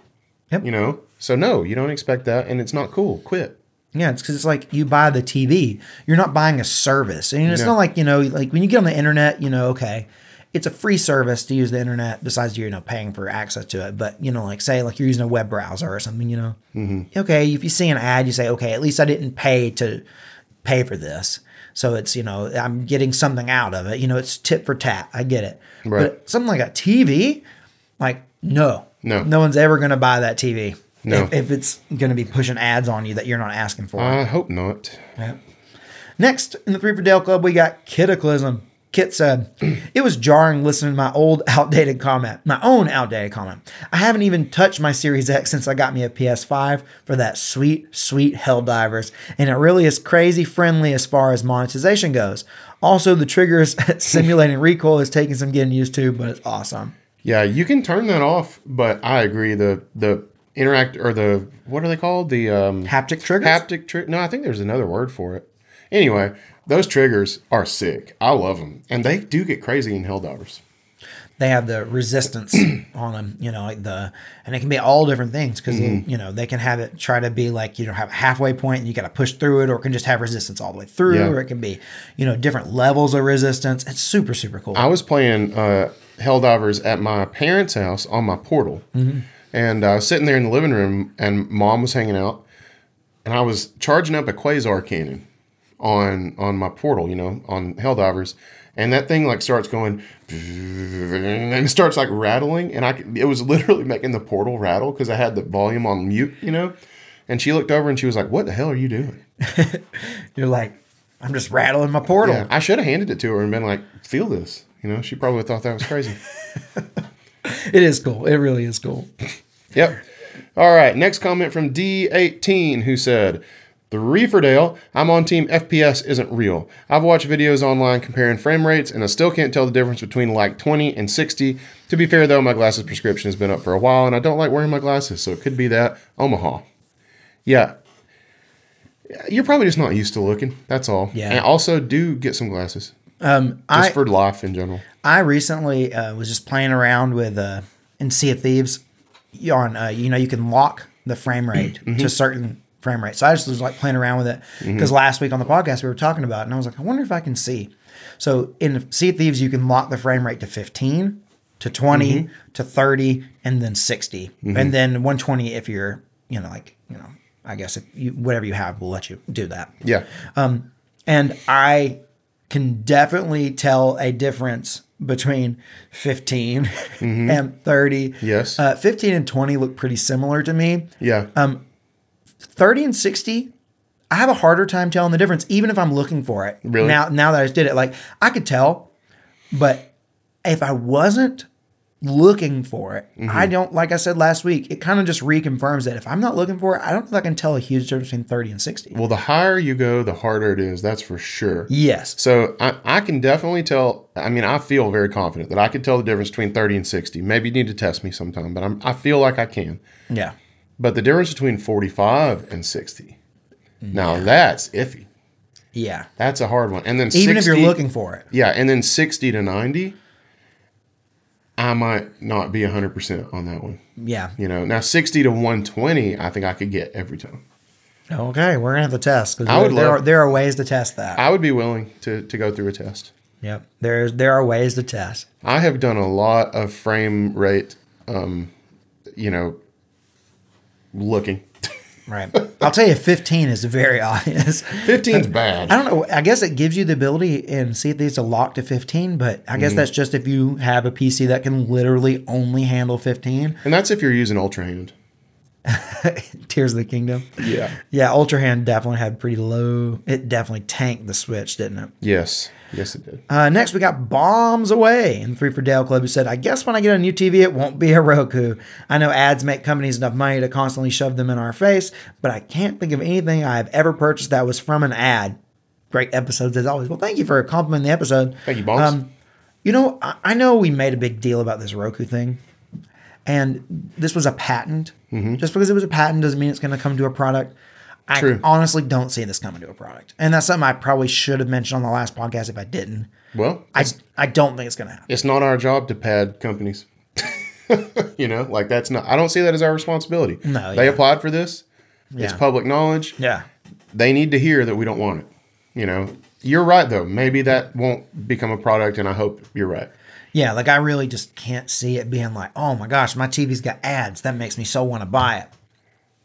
Yep. So no, you don't expect that, and it's not cool. Quit. Yeah, it's because it's like you buy the TV. You're not buying a service. And it's not like, like when you get on the internet, okay, it's a free service to use the internet besides you're paying for access to it. But, like say like you're using a web browser or something, okay, if you see an ad, you say, okay, at least I didn't pay for this. So it's, I'm getting something out of it. It's tit for tat. I get it. Right. But something like a TV, like, no. No one's ever going to buy that TV. No. If it's going to be pushing ads on you that you're not asking for. I hope not. Yeah. Next, in the 3 for Dale Club, we got Kitaclysm. Kit said, it was jarring listening to my own outdated comment. I haven't even touched my Series X since I got me a PS5 for that sweet, sweet Helldivers. And it really is crazy friendly as far as monetization goes. Also, the triggers simulating recoil is taking some getting used to, but it's awesome. Yeah, you can turn that off, but I agree. The interact or the what are they called? The haptic triggers. No, I think there's another word for it. Anyway, those triggers are sick. I love them, and they do get crazy in Helldivers. They have the resistance on them, and it can be all different things because they can have it try to be like have a halfway point and you got to push through it, or it can just have resistance all the way through, or it can be different levels of resistance. It's super super cool. I was playing Helldivers at my parents' house on my Portal. And I was sitting there in the living room, and Mom was hanging out, and I was charging up a Quasar cannon on my Portal, on Helldivers, and that thing like starts going, and it starts like rattling, and it was literally making the Portal rattle because I had the volume on mute, And she looked over and she was like, "What the hell are you doing?" You're like, "I'm just rattling my Portal." Yeah, I should have handed it to her and been like, "Feel this," She probably thought that was crazy. It is cool. It really is cool. Yep. All right. Next comment from D18, who said, "The Reeferdale, I'm on team FPS isn't real. I've watched videos online comparing frame rates, and I still can't tell the difference between like 20 and 60. To be fair, though, my glasses prescription has been up for a while, and I don't like wearing my glasses, so it could be that. Omaha." Yeah. You're probably just not used to looking. That's all. Yeah. And also, do get some glasses. Just for life in general. I recently was just playing around with in Sea of Thieves. You can lock the frame rate to certain frame rates. So I just was like playing around with it because last week on the podcast we were talking about it, and I was like, I wonder if I can see. So in Sea of Thieves, you can lock the frame rate to 15, to 20, to 30, and then 60, and then 120 if you're I guess if whatever you have will let you do that. Yeah. And I can definitely tell a difference between 15 and 30. Yes. 15 and 20 look pretty similar to me. Yeah. 30 and 60, I have a harder time telling the difference, even if I'm looking for it. Really? Now that I just did it, like I could tell, but if I wasn't looking for it, I don't, like I said last week, it kind of just reconfirms that if I'm not looking for it, I don't think I can tell a huge difference between 30 and 60. Well, the higher you go, the harder it is. That's for sure. Yes. So I can definitely tell. I mean, I feel very confident that I can tell the difference between 30 and 60. Maybe you need to test me sometime, but I feel like I can. Yeah. But the difference between 45 and 60, now that's iffy. Yeah. That's a hard one. And then even 60, if you're looking for it. Yeah, and then 60 to 90, I might not be 100% on that one. Yeah. Now 60 to 120, I think I could get every time. Okay, we're gonna have to test because there are ways to test that. I would be willing to go through a test. Yep, there are ways to test. I have done a lot of frame rate, looking. Right. I'll tell you, 15 is very obvious. 15's bad. I don't know. I guess it gives you the ability in Sea of Thieves to lock to 15, but I guess that's just if you have a PC that can literally only handle 15. And that's if you're using Ultra Hand. Tears of the Kingdom. Yeah. Yeah, Ultra Hand definitely had pretty low. It definitely tanked the Switch, didn't it? Yes. Yes, it did. Next, we got Bombs Away in 3 for Dale Club, who said, I guess when I get a new TV, it won't be a Roku. I know ads make companies enough money to constantly shove them in our face, but I can't think of anything I've ever purchased that was from an ad. Great episodes as always. Well, thank you for complimenting the episode. Thank you, Bombs. I know we made a big deal about this Roku thing, and this was a patent. Just because it was a patent doesn't mean it's going to come to a product. I honestly don't see this coming to a product. And that's something I probably should have mentioned on the last podcast if I didn't. Well, I don't think it's going to happen. It's not our job to pad companies. That's not, I don't see that as our responsibility. No, They applied for this. It's public knowledge. Yeah. They need to hear that we don't want it. You're right, though. Maybe that won't become a product, and I hope you're right. Yeah, like I really just can't see it being like, oh my gosh, my TV's got ads. That makes me so want to buy it.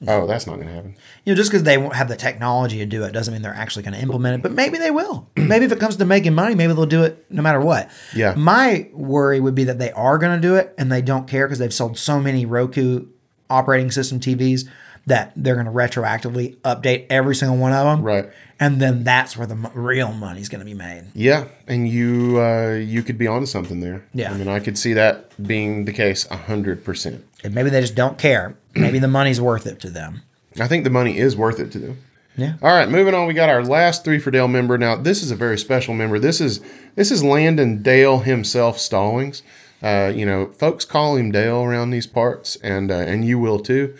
Oh, that's not going to happen. Just because they won't have the technology to do it doesn't mean they're actually going to implement it. But maybe they will. Maybe if it comes to making money, maybe they'll do it no matter what. Yeah. My worry would be that they are going to do it and they don't care because they've sold so many Roku operating system TVs that they're going to retroactively update every single one of them. Right. And then that's where the real money's going to be made. Yeah, and you could be onto something there. Yeah. I mean, I could see that being the case 100%. And maybe they just don't care. Maybe the money's worth it to them. I think the money is worth it to them. Yeah. All right, moving on. We got our last 3 for Dale member. Now, this is a very special member. This is Landon Dale himself, Stallings. Folks call him Dale around these parts, and you will too.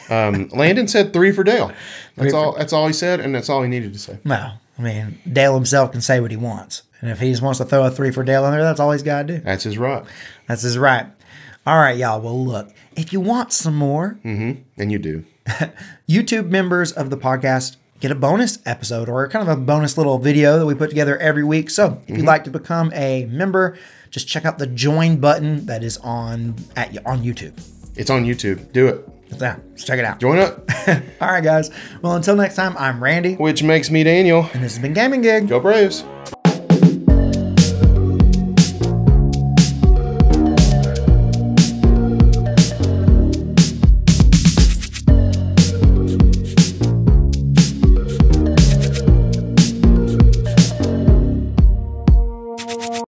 Landon said 3 for Dale. That's all he said, and that's all he needed to say. Well, I mean, Dale himself can say what he wants. And if he just wants to throw a 3 for Dale in there, that's all he's got to do. That's his right. That's his right. All right, y'all. Well, look, if you want some more, and you do, YouTube members of the podcast get a bonus episode or kind of a bonus little video that we put together every week. So if you'd like to become a member, just check out the join button that is on YouTube. It's on YouTube. Do it. Yeah, let's check it out. Join up. All right, guys. Well, until next time, I'm Randy. Which makes me Daniel. And this has been Gaming Gig. Go Braves.